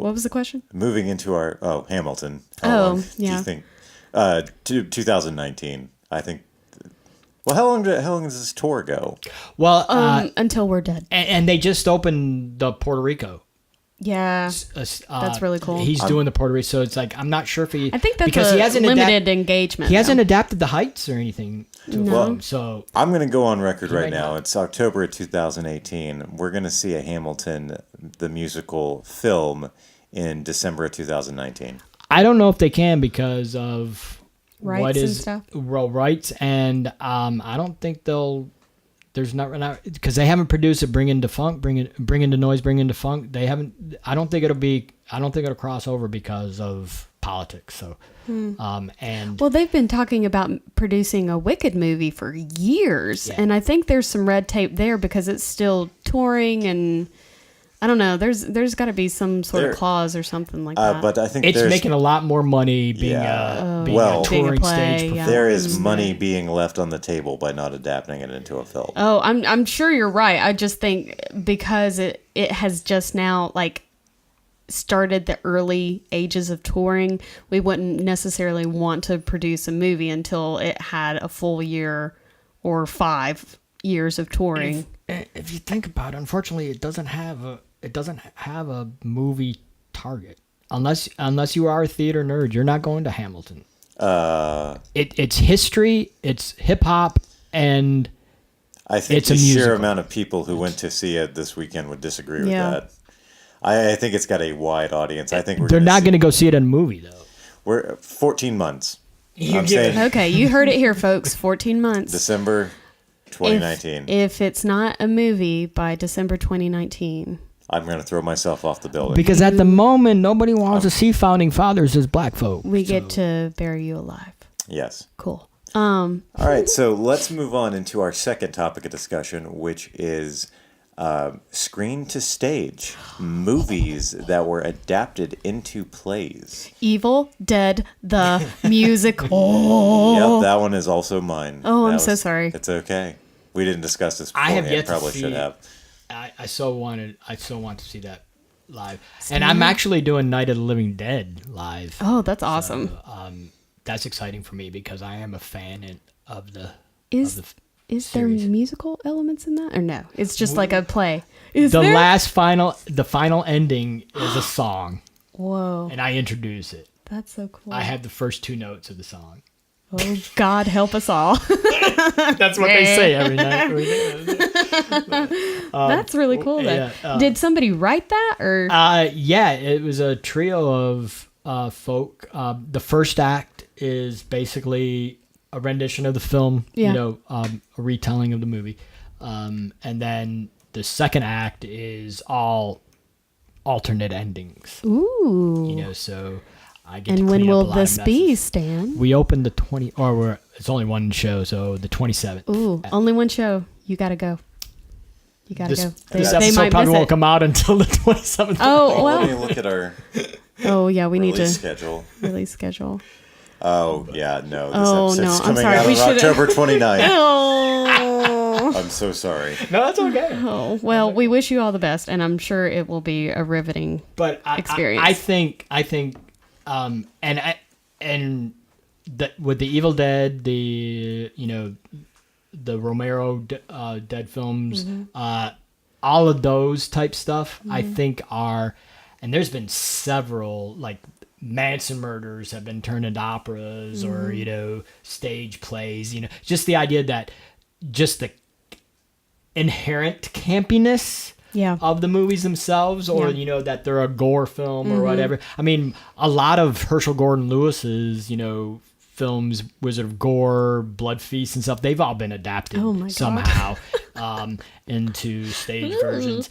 what was the question? Moving into our Hamilton. Oh, How long do yeah. you think? 2019. I think. Well, how long does this tour go? well, Until we're dead. and they just opened the Puerto Rico. Yeah. That's really cool. He's doing the Puerto Rico, so it's like I'm not sure if he. I think that's because he hasn't limited engagement. He hasn't though. adapted the Heights or anything. To No. film, so I'm going to go on record right Right now. now. It's October of 2018. We're going to see a Hamilton, the musical film, in December of 2019. I don't know if they can because of Rights what and is stuff? rights, and I don't think they'll. There's not because they haven't produced it. Bring into funk, bring into noise, bring into funk. They haven't. I don't think it'll cross over because of politics. So, and Well, they've been talking about producing a Wicked movie for years, Yeah. and I think there's some red tape there because it's still touring, and I don't know. There's got to be some sort There- of clause or something like that. But I think it's there's, making a lot more money being Yeah. being Well- a Being a touring play, stage yeah. performer. there is money being left on the table by not adapting it into a film. Oh, I'm sure you're right. I just think because it has just now like started the early ages of touring, we wouldn't necessarily want to produce a movie until it had a full year or 5 years of touring. If you think about it, unfortunately, it doesn't have a movie target unless you are a theater nerd. You're not going to Hamilton. It's history, it's hip hop, and I think It's a the sheer musical. amount of people who went to see it this weekend would disagree with Yeah. that. I think it's got a wide audience. I think they're not going to go see it in a movie though. We're 14 months. You're I'm giving- saying Okay, you heard it here, folks. 14 months. December 2019. If it's not a movie by December 2019. I'm going to throw myself off the building. Because at the moment, nobody wants to see founding fathers as black folk. We get to bury you alive. Yes. Cool. All right, so let's move on into our second topic of discussion, which is screen to stage movies that were adapted into plays. Evil Dead the musical. Yep, that one is also mine. Oh, I'm That so sorry. It's okay. We didn't discuss this I have beforehand. yet to Probably see should it. have. I so want to see that live, and I'm actually doing Night of the Living Dead live. Oh, that's awesome. That's exciting for me because I am a fan of the. Is of is there series. musical elements in that or no? It's just like a play. Is the there? final ending is a song, Whoa, and I introduce it. That's so cool. I have the first 2 notes of the song. Oh, God help us all. That's what they say every night. That's really cool. Then. yeah, Did somebody write that or? Yeah, it was a trio of folk. The first act is basically a rendition of the film, Yeah. a retelling of the movie. And then the second act is all alternate endings. Ooh. So I get to And when clean up a will lot this of be, messes. Stan? We opened the 20, it's only one show, so the 27th. Ooh, only one show. You gotta go. You gotta This, go. this They episode might probably miss won't it. come out until the 27th. Oh, Let me well. look at our Oh, yeah, we need release to schedule. release schedule. Oh, yeah, no. This Oh, episode's no, I'm coming sorry, out we on should've- October 29th. Oh. I'm so sorry. No, that's okay. Oh, well, we wish you all the best, and I'm sure it will be a riveting. But Experience. I think, and that with the Evil Dead, the Romero Dead films, all of those type stuff, I think are, and there's been several like Manson murders have been turned into operas or stage plays. Just the idea that just the inherent campiness Yeah. of the movies themselves, or Yeah. that they're a gore film or whatever. I mean, a lot of Herschel Gordon Lewis's films, Wizard of Gore, Blood Feast and stuff, they've all been adapted Oh my God. somehow into stage versions.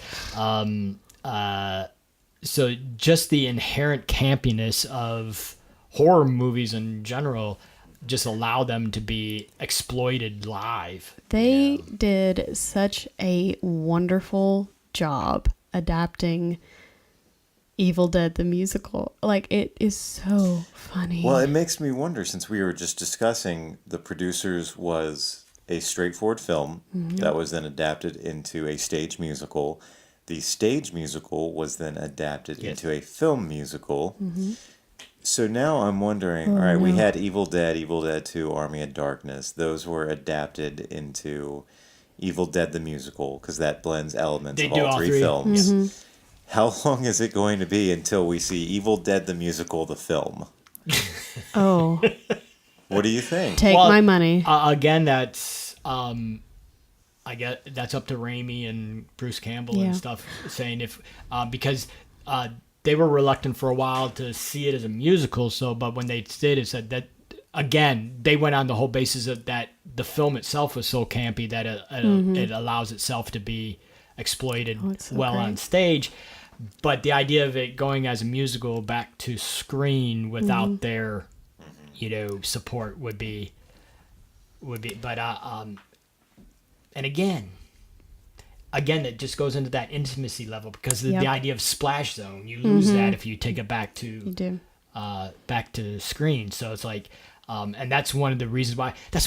So just the inherent campiness of horror movies in general just allow them to be exploited live. They did such a wonderful job adapting Evil Dead the musical. Like, it is so funny. Well, it makes me wonder, since we were just discussing The Producers was a straightforward film that was then adapted into a stage musical. The stage musical was then adapted into a film musical. So now I'm wondering, all right, we had Evil Dead 2, Army of Darkness. Those were adapted into Evil Dead the musical, because that blends elements They of do all all three three. films. How long is it going to be until we see Evil Dead the musical, the film? Oh, What do you think? take Well, my money. Again, that's I guess that's up to Raimi and Bruce Campbell Yeah. and stuff, saying if because they were reluctant for a while to see it as a musical. So, but when they did, it said that again they went on the whole basis of that the film itself was so campy that it allows itself to be exploited it's so well great. on stage. But the idea of it going as a musical back to screen without their support would be but and again it just goes into that intimacy level, because the idea of splash zone, you lose that if you take it back You to do. back to screen. So it's like and that's one of the reasons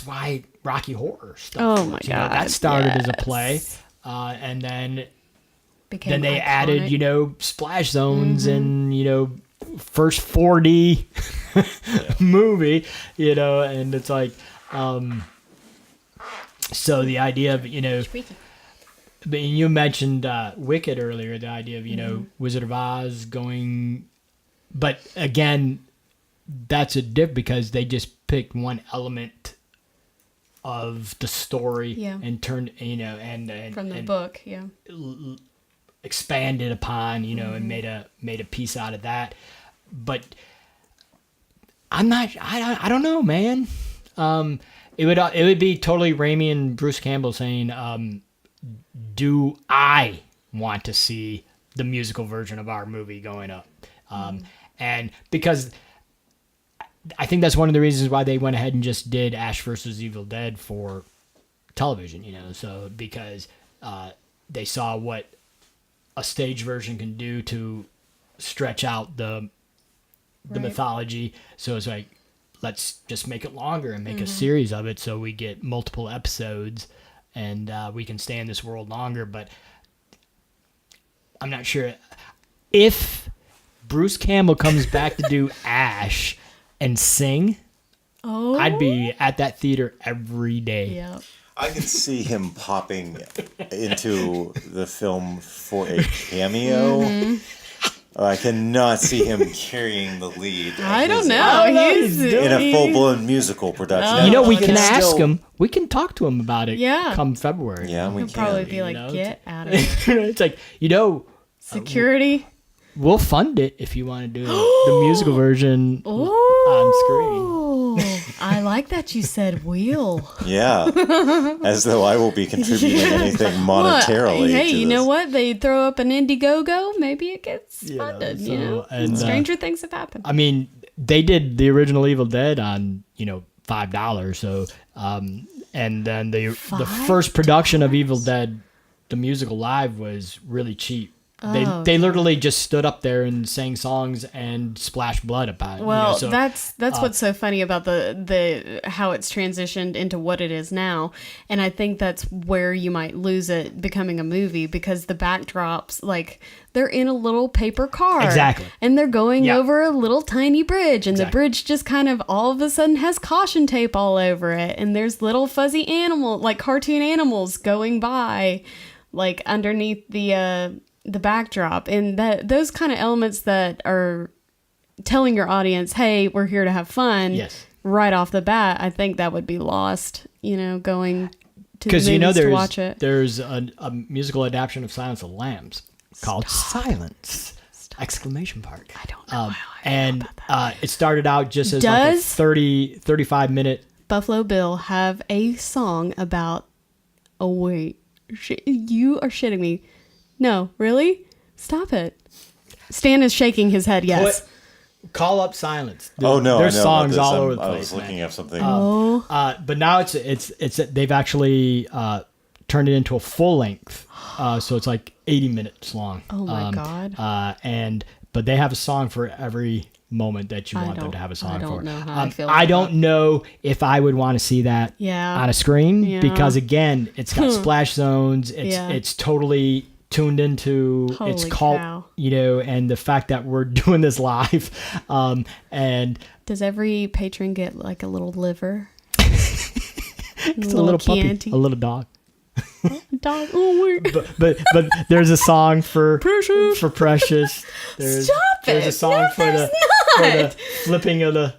why Rocky Horror stuff Oh my God, that started as a yes. play and then Became they iconic. added splash zones and first 4D movie, and it's like so the idea of but you mentioned Wicked earlier, the idea of Wizard of Oz going, but again that's a diff because they just picked one element of the story and turned and From the and book, yeah. expanded upon and made a piece out of that. But I don't know, man. It would be totally Raimi and Bruce Campbell saying, do I want to see the musical version of our movie going up? And because I think that's one of the reasons why they went ahead and just did Ash versus Evil Dead for television, so because they saw what a stage version can do to stretch out the mythology. So it's like, let's just make it longer and make a series of it so we get multiple episodes and we can stay in this world longer. But I'm not sure if Bruce Campbell comes back to do Ash and sing. Oh, I'd be at that theater every day. yeah. I can see him popping into the film for a cameo. I cannot see him carrying the lead. I don't He's know. He's in a full-blown musical production. You know, we can It's ask still- him. We can talk to him about it. Yeah. Come February. Yeah, we He'll can. probably be like, know, get out of here. It's like, you know, Security. we'll fund it if you want to do the musical version on screen. Oh, I like that you said wheel. Yeah, as though I will be contributing anything monetarily. Well, hey, to you know this. what? They throw up an Indiegogo. Maybe it gets You know, funded. so- you know, and, stranger things have happened. I mean, they did the original Evil Dead on, $5. So, and then the first production of Evil Dead, the musical live, was really cheap. They literally just stood up there and sang songs and splashed blood about it. Well, so, that's what's so funny about the how it's transitioned into what it is now, and I think that's where you might lose it becoming a movie, because the backdrops, like, they're in a little paper car, Exactly. and they're going Yeah. over a little tiny bridge, and the Exactly. bridge just kind of all of a sudden has caution tape all over it, and there's little fuzzy like cartoon animals going by, like underneath the backdrop, and those kind of elements that are telling your audience, hey, we're here to have fun. Yes. Right off the bat, I think that would be lost, going to the because movies to watch it. there's a musical adaptation of Silence of the Lambs called Silence! Exclamation mark. I don't know. And it started out just as like a Does- 35 minute. Buffalo Bill have a song about, oh wait, you are shitting me. No, really? Stop it. Stan is shaking his head, yes. Call up Silence. Oh no, there's I know songs about this. all over the I place. was looking man. at something. But now it's they've actually turned it into a full length. So it's like 80 minutes long. Oh my God. But they have a song for every moment that you I want them don't- to have a song I don't for. know how I feel I about don't know if I would want to see that Yeah. on a screen Yeah. because again, it's got splash zones. Yeah. It's totally tuned into its Holy cult, cow. and the fact that we're doing this live, and Does every patron get like a little liver? it's a little puppy, Chianti? a little dog. Dog. Oh, wait. But there's a song for Precious. for Precious. There's Stop a it. song No, for the there's flipping of the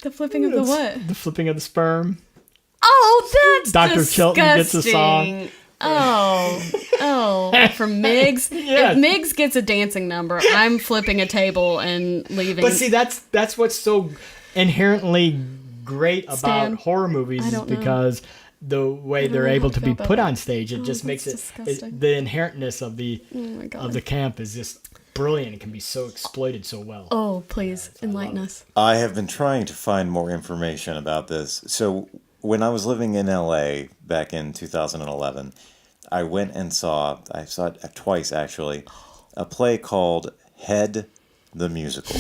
The flipping of the what? the flipping of the sperm. Oh, that's Dr. disgusting. Chilton gets a song. Oh, from Miggs. Yes. If Miggs gets a dancing number, I'm flipping a table and leaving. But see, that's what's so inherently great about Stan, horror movies I is don't know. because the way don't they're know how able to to feel be about put that. on stage, it just makes that's it disgusting. the inherentness of the Oh my God. of the camp is just brilliant. It can be so exploited so well. Oh, please enlighten us. I have been trying to find more information about this. So when I was living in LA back in 2011, I saw it twice actually, a play called Head the Musical.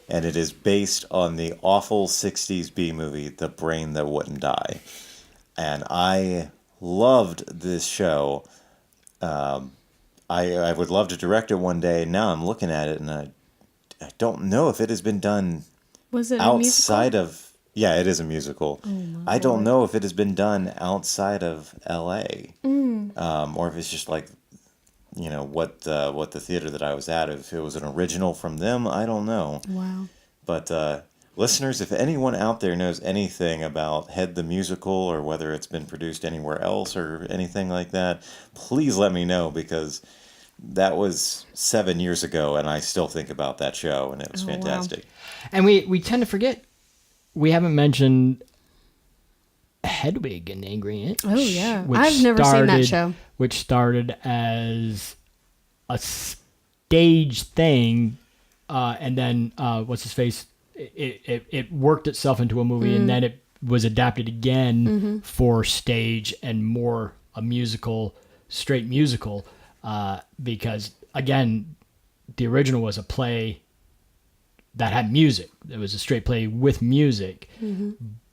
And it is based on the awful 60s B movie, The Brain That Wouldn't Die. And I loved this show. I would love to direct it one day. Now I'm looking at it and I don't know if it has been done Was it outside of. Yeah, it is a musical. I don't know if it has been done outside of L.A. Or if it's just like, what the theater that I was at. If it was an original from them, I don't know. Wow. But listeners, if anyone out there knows anything about Head the Musical or whether it's been produced anywhere else or anything like that, please let me know because that was 7 years ago and I still think about that show and it was Oh, wow. fantastic. And we tend to forget. We haven't mentioned Hedwig and the Angry Inch. Oh, yeah. which I've never seen that show. Which started as a stage thing, and then what's his face? It worked itself into a movie, and then it was adapted again for stage and more a musical, straight musical, because again, the original was a play that had music. It was a straight play with music,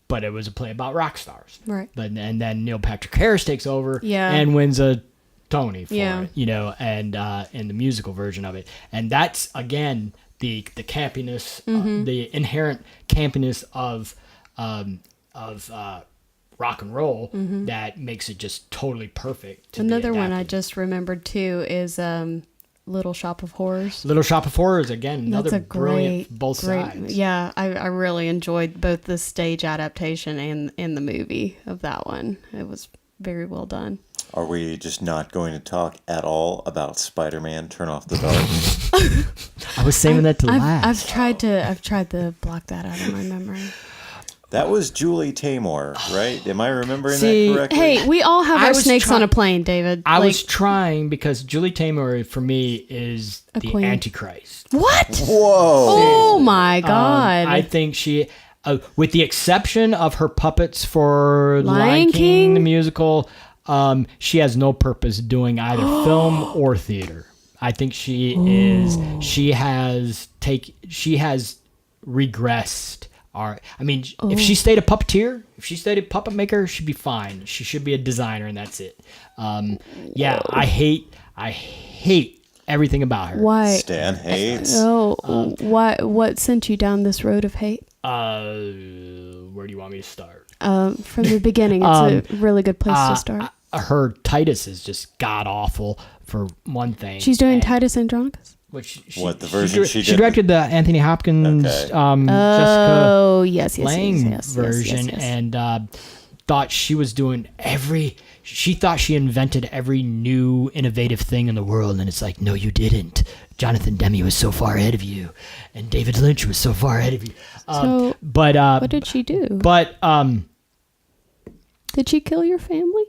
but it was a play about rock stars. Right. And then Neil Patrick Harris takes over Yeah. and wins a Tony for Yeah. it, and in the musical version of it. And that's again the campiness, the inherent campiness of rock and roll that makes it just totally perfect. To be Another one I adapted. just remembered too is Little Shop of Horrors. Little Shop of Horrors, again, another That's a brilliant both sides. Yeah, I really enjoyed both the stage adaptation and the movie of that one. It was very well done. Are we just not going to talk at all about Spider-Man Turn Off the Dark? I was saving that to I've last. tried to block that out of my memory. That was Julie Taymor, right? Am I remembering See, that correctly? Hey, we all have I our was snakes on a plane, David. I Like, was trying because Julie Taymor, for me, is A the queen. Antichrist. what? Whoa! Oh my God! I think she, with the exception of her puppets for Lion Lion King? King, the musical, she has no purpose doing either film or theater. I think she has regressed. I mean, if she stayed a puppeteer, if she stayed a puppet maker, she'd be fine. She should be a designer, and that's it. Yeah, I hate everything about her. Why? Stan hates. Oh, why? What sent you down this road of hate? Where do you want me to start? From the beginning, it's a really good place to start. Her Titus is just god awful for one thing. She's doing and- Titus Andronicus. What, the version she She did? directed the Anthony Hopkins, Okay. Jessica Oh, yes, Lange yes, version, yes. and thought she was doing she thought she invented every new innovative thing in the world, and it's like, no, you didn't. Jonathan Demme was so far ahead of you, and David Lynch was so far ahead of you. So, But what did she do? but Did she kill your family?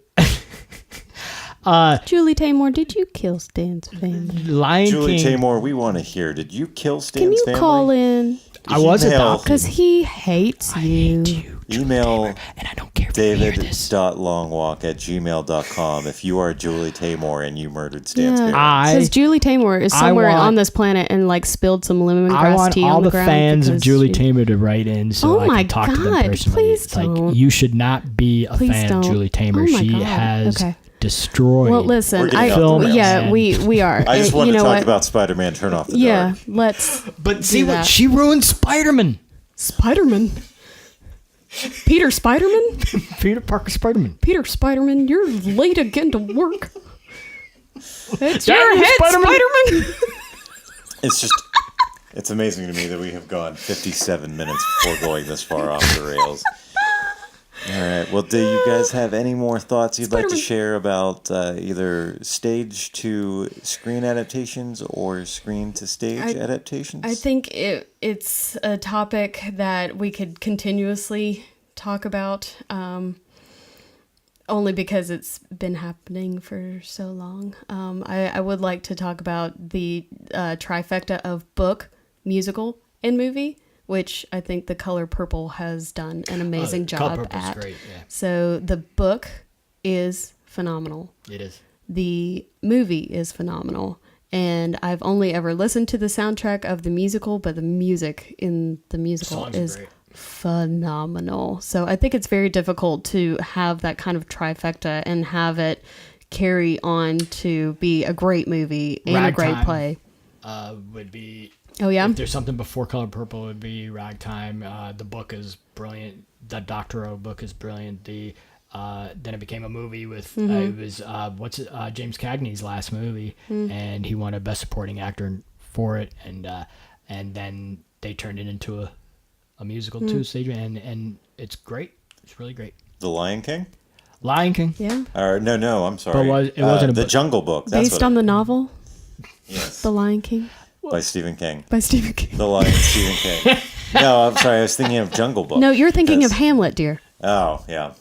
Julie Taymor, did you kill Stan's family? Lion Julie King. Taymor, we want to hear. Did you kill Stan's Can you family? call in? I was Email- adopted. Because he hates you. Email And I don't care if you hear this. david.longwalk@gmail.com if you are Julie Taymor and you murdered Stan's Yeah. parents. Because Julie Taymor is I somewhere want- on this planet and like spilled some I lemongrass want tea all on the the ground. fans of because Julie she- Taymor to write in so Oh I my can talk to them God, personally. please It's like, don't. you should not be a Please fan don't. of Julie Taymor. Oh my She God. has Okay. destroyed. Well, listen, We're getting off the yeah, rails. we are. I just wanted you to know talk what? about Spider-Man Turn Off the Yeah, Dark. let's. But see do what that. she ruined Spider-Man. Spider-Man. Peter Spider-Man? Peter Parker Spider-Man. Peter Spider-Man, you're late again to work. It's Damn your you, head, Spider-Man. Spider-Man. It's amazing to me that we have gone 57 minutes before going this far off the rails. All right. Well, do you guys have any more thoughts you'd like to share about either stage to screen adaptations or screen to stage adaptations? I think it's a topic that we could continuously talk about, only because it's been happening for so long. I would like to talk about the trifecta of book, musical, and movie, which I think The Color Purple has done an amazing Color job Purple's at. great, yeah. So the book is phenomenal. It is. The movie is phenomenal. And I've only ever listened to the soundtrack of the musical, but the music in the musical Songs are is great. phenomenal. So I think it's very difficult to have that kind of trifecta and have it carry on to be a great movie and a great Ragtime. play. Would be. Oh, yeah? If there's something before Color Purple, it would be Ragtime. The book is brilliant. The Doctorow book is brilliant. Then it became a movie with it was James Cagney's last movie, and he won a Best Supporting Actor for it, and then they turned it into a musical too, stage, and it's great. It's really great. The Lion King? Lion King. Yeah. No, I'm sorry. But it wasn't a The book. Jungle Book. That's Based on the novel, Yes, The Lion King, by Stephen King. by Stephen King. The Lion, Stephen King. No, I'm sorry. I was thinking of Jungle Book. No, you're thinking of Because- Hamlet, dear. Oh, yeah.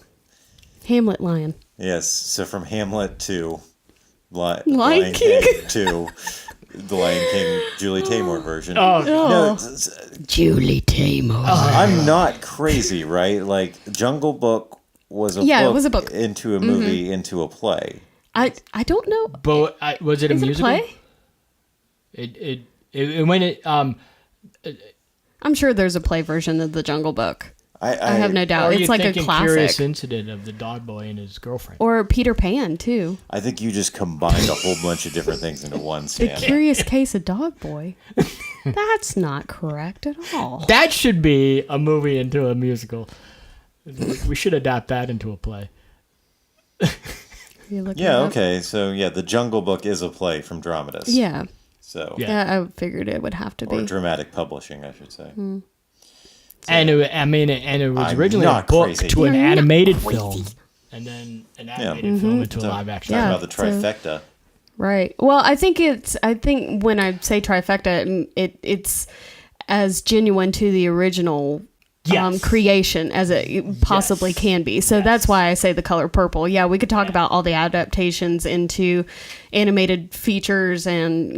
Hamlet Lion. Yes. So from Hamlet to Lion King. to the Lion King Julie Taymor version. Oh, No, Julie Taymor. I'm not crazy, right? Like Jungle Book was a Yeah, it book was a book. into a movie into a play. I don't know. But was it a Is it a musical? play? It when it I'm sure there's a play version of The Jungle Book. I have no Or doubt. are It's you like a thinking classic. Curious Incident of the dog boy and his girlfriend? Or Peter Pan, too. I think you just combined a whole bunch of different things into one The stand. Curious Case of Dog Boy. That's not correct at all. That should be a movie into a musical. We should adapt that into a play. You looking Yeah, it up? okay. So, yeah, The Jungle Book is a play from Dramatists. Yeah. So, Yeah. I figured it would have to or be. dramatic publishing, I should say. And it was I'm originally a not book crazy. to an You're not animated crazy. film, and then an animated film into a live action. Talking Yeah. about the trifecta. Right. Well, I think when I say trifecta, it's as genuine to the original Yes. creation as it possibly Yes. can be. So that's why I say The Color Purple. Yeah, we could talk about all the adaptations into animated features and,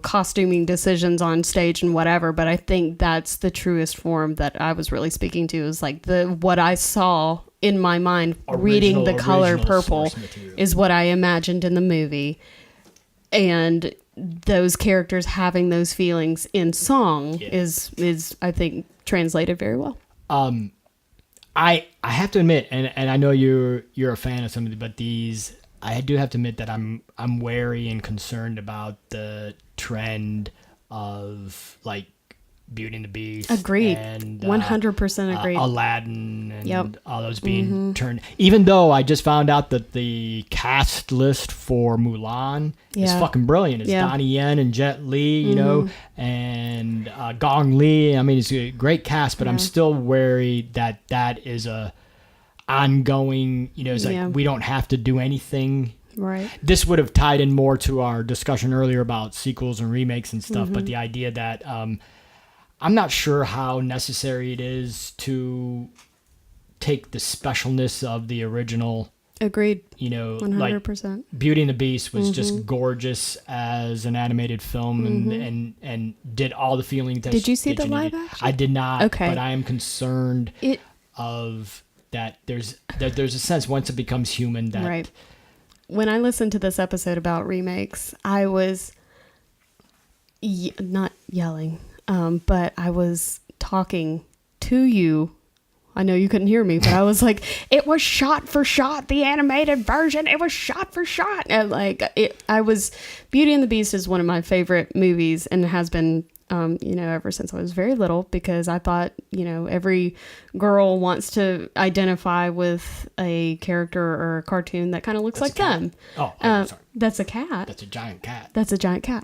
costuming decisions on stage and whatever, but I think that's the truest form that I was really speaking to, is like what I saw in my mind reading The Color Original Purple source material. is what I imagined in the movie. And those characters having those feelings in song is I think translated very well. I have to admit, and I know you're a fan of some of but I do have to admit that I'm wary and concerned about the trend of like Beauty and the Beast. Agreed. And 100% agreed. Aladdin and Yep. all those being turned. Even though I just found out that the cast list for Mulan is Yeah. fucking brilliant. It's Yeah. Donnie Yen and Jet Li, and Gong Li. I mean, it's a great cast, but I'm still wary that is a ongoing. It's like Yeah. we don't have to do anything. Right. This would have tied in more to our discussion earlier about sequels and remakes and stuff, but the idea that I'm not sure how necessary it is to take the specialness of the original. Agreed. 100%. 100%. Like Beauty and the Beast was just gorgeous as an animated film and did all the feeling that Did you see the live needed. action? I did not. Okay. But I am concerned of that. There's a sense once it becomes human that Right. When I listened to this episode about remakes, I was not yelling, but I was talking to you. I know you couldn't hear me, but I was like, it was shot for shot, the animated version. It was shot for shot. And Beauty and the Beast is one of my favorite movies and has been, ever since I was very little, because I thought, every girl wants to identify with a character or a cartoon that kind of looks like them. Oh, I'm sorry. That's a cat. That's a giant cat. That's a giant cat.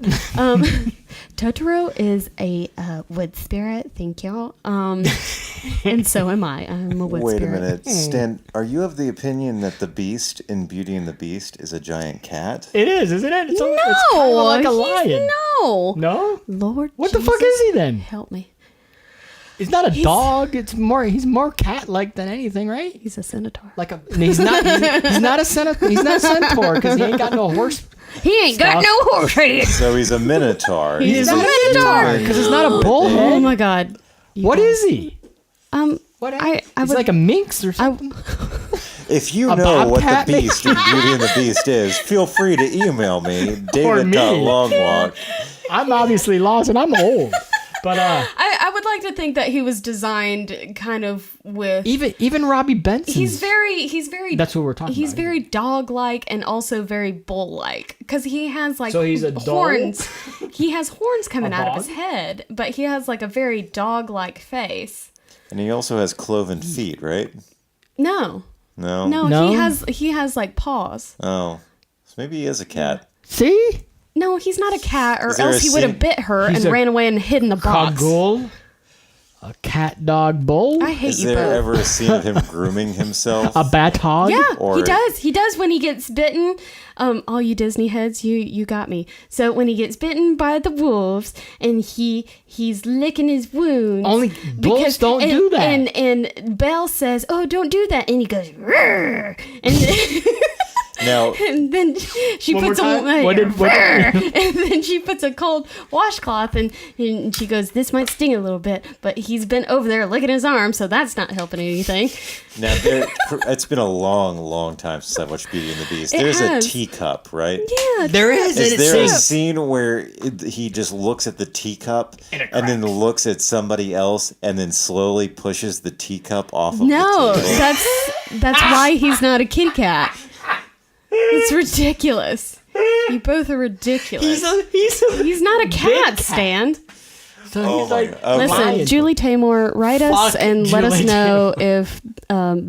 Totoro is a wood spirit. Thank you. And so am I. I'm a wood Wait spirit. a minute. Stan, are you of the opinion that the Beast in Beauty and the Beast is a giant cat? It is, isn't it? It's No, kind of like a he's- lion. No. No? Lord What the Jesus, fuck is he then? Help me. He's not a dog. He's more cat-like than anything, right? He's a centaur. And he's not a centaur. He's not a centaur because he ain't got no horse. He ain't got no horse head. So he's a minotaur. He's not a minotaur. because it's not a bullhead. Oh my God. What is he? What? I He's would- like a minx or something. If you A know what the bobcat, maybe? Beast in Beauty and the Beast is, feel free to email me, Or me. david.longwalk. I'm obviously lost and I'm old. But I would like to think that he was designed kind of with. even Robbie Benson. He's very. That's what we're talking He's about. very dog-like and also very bull-like because he has like So he's a dog? horns. He has horns coming A out of dog? his head, but he has like a very dog-like face. And he also has cloven feet, right? No, No? No? he has like paws. Oh. So maybe he is a cat. See? No, he's not a cat, or Is there else a he would have scene- bit her He's and a ran away and hid in the box. Kagul. A cat dog bull. I hate Is you there both. ever a scene of him grooming himself? A batog. Yeah, Or- he does. He does when he gets bitten. All you Disney heads, you got me. So when he gets bitten by the wolves and he's licking his wounds. Only bulls don't do that. And Belle says, "Oh, don't do that." And he goes, "Rrr." Now, And then she One puts more a time? What did- and then she puts a cold washcloth and she goes, "This might sting a little bit, but he's been over there licking his arm, so that's not helping anything." it's been a long, long time since I watched Beauty and the Beast. It There's has. a teacup, right? Yeah, There is. Is and it there a sings. scene where he just looks at the teacup And it and then cracks. looks at somebody else and then slowly pushes the teacup off of No, the table? that's why he's not a kitty cat. It's ridiculous. You both are ridiculous. He's not a cat, cat. Stan. So Oh he's my like, God. Okay. Listen, lion. Julie Taymor, write us Fuck and let us Julie know if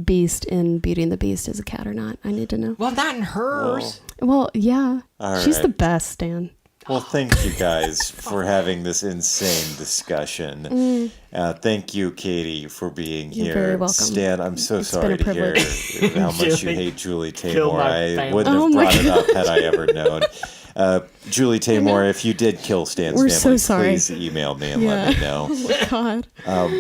Beast in Beauty and the Beast is a cat or not. I need to know. Well, not in hers. Well, yeah. All She's the right. best, Stan. Well, thank you guys for having this insane discussion. Thank you, Katie, for being You're here. very welcome. Stan, I'm so It's sorry been to a hear privilege. how much you Julie hate Julie killed Taymor. my I family. wouldn't Oh have my brought it up had I ever known. Julie Taymor, if you did kill Stan's We're family, so sorry. please email me and let me know. Oh my God.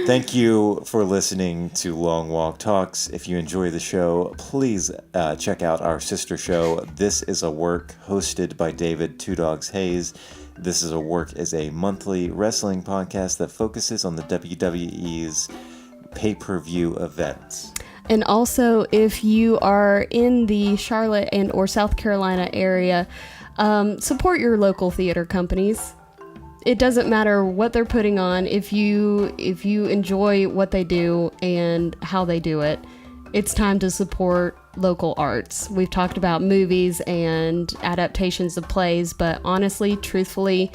Thank you for listening to Long Walk Talks. If you enjoy the show, please check out our sister show, This Is a Work, hosted by David Two Dogs Hayes. This Is a Work is a monthly wrestling podcast that focuses on the WWE's pay-per-view events. And also, if you are in the Charlotte and or South Carolina area, support your local theater companies. It doesn't matter what they're putting on. If you enjoy what they do and how they do it, it's time to support local arts. We've talked about movies and adaptations of plays, but honestly, truthfully,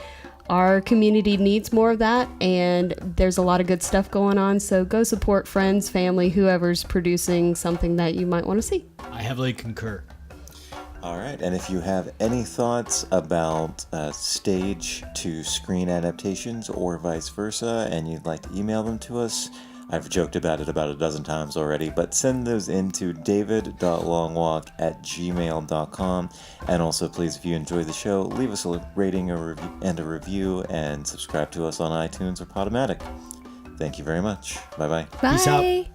our community needs more of that, and there's a lot of good stuff going on. So go support friends, family, whoever's producing something that you might want to see. I heavily concur. All right, and if you have any thoughts about stage to screen adaptations or vice versa, and you'd like to email them to us, I've joked about it about a dozen times already, but send those in to david.longwalk@gmail.com. And also, please, if you enjoy the show, leave us a rating and a review, and subscribe to us on iTunes or Podomatic. Thank you very much. Bye-bye. Bye. Peace out.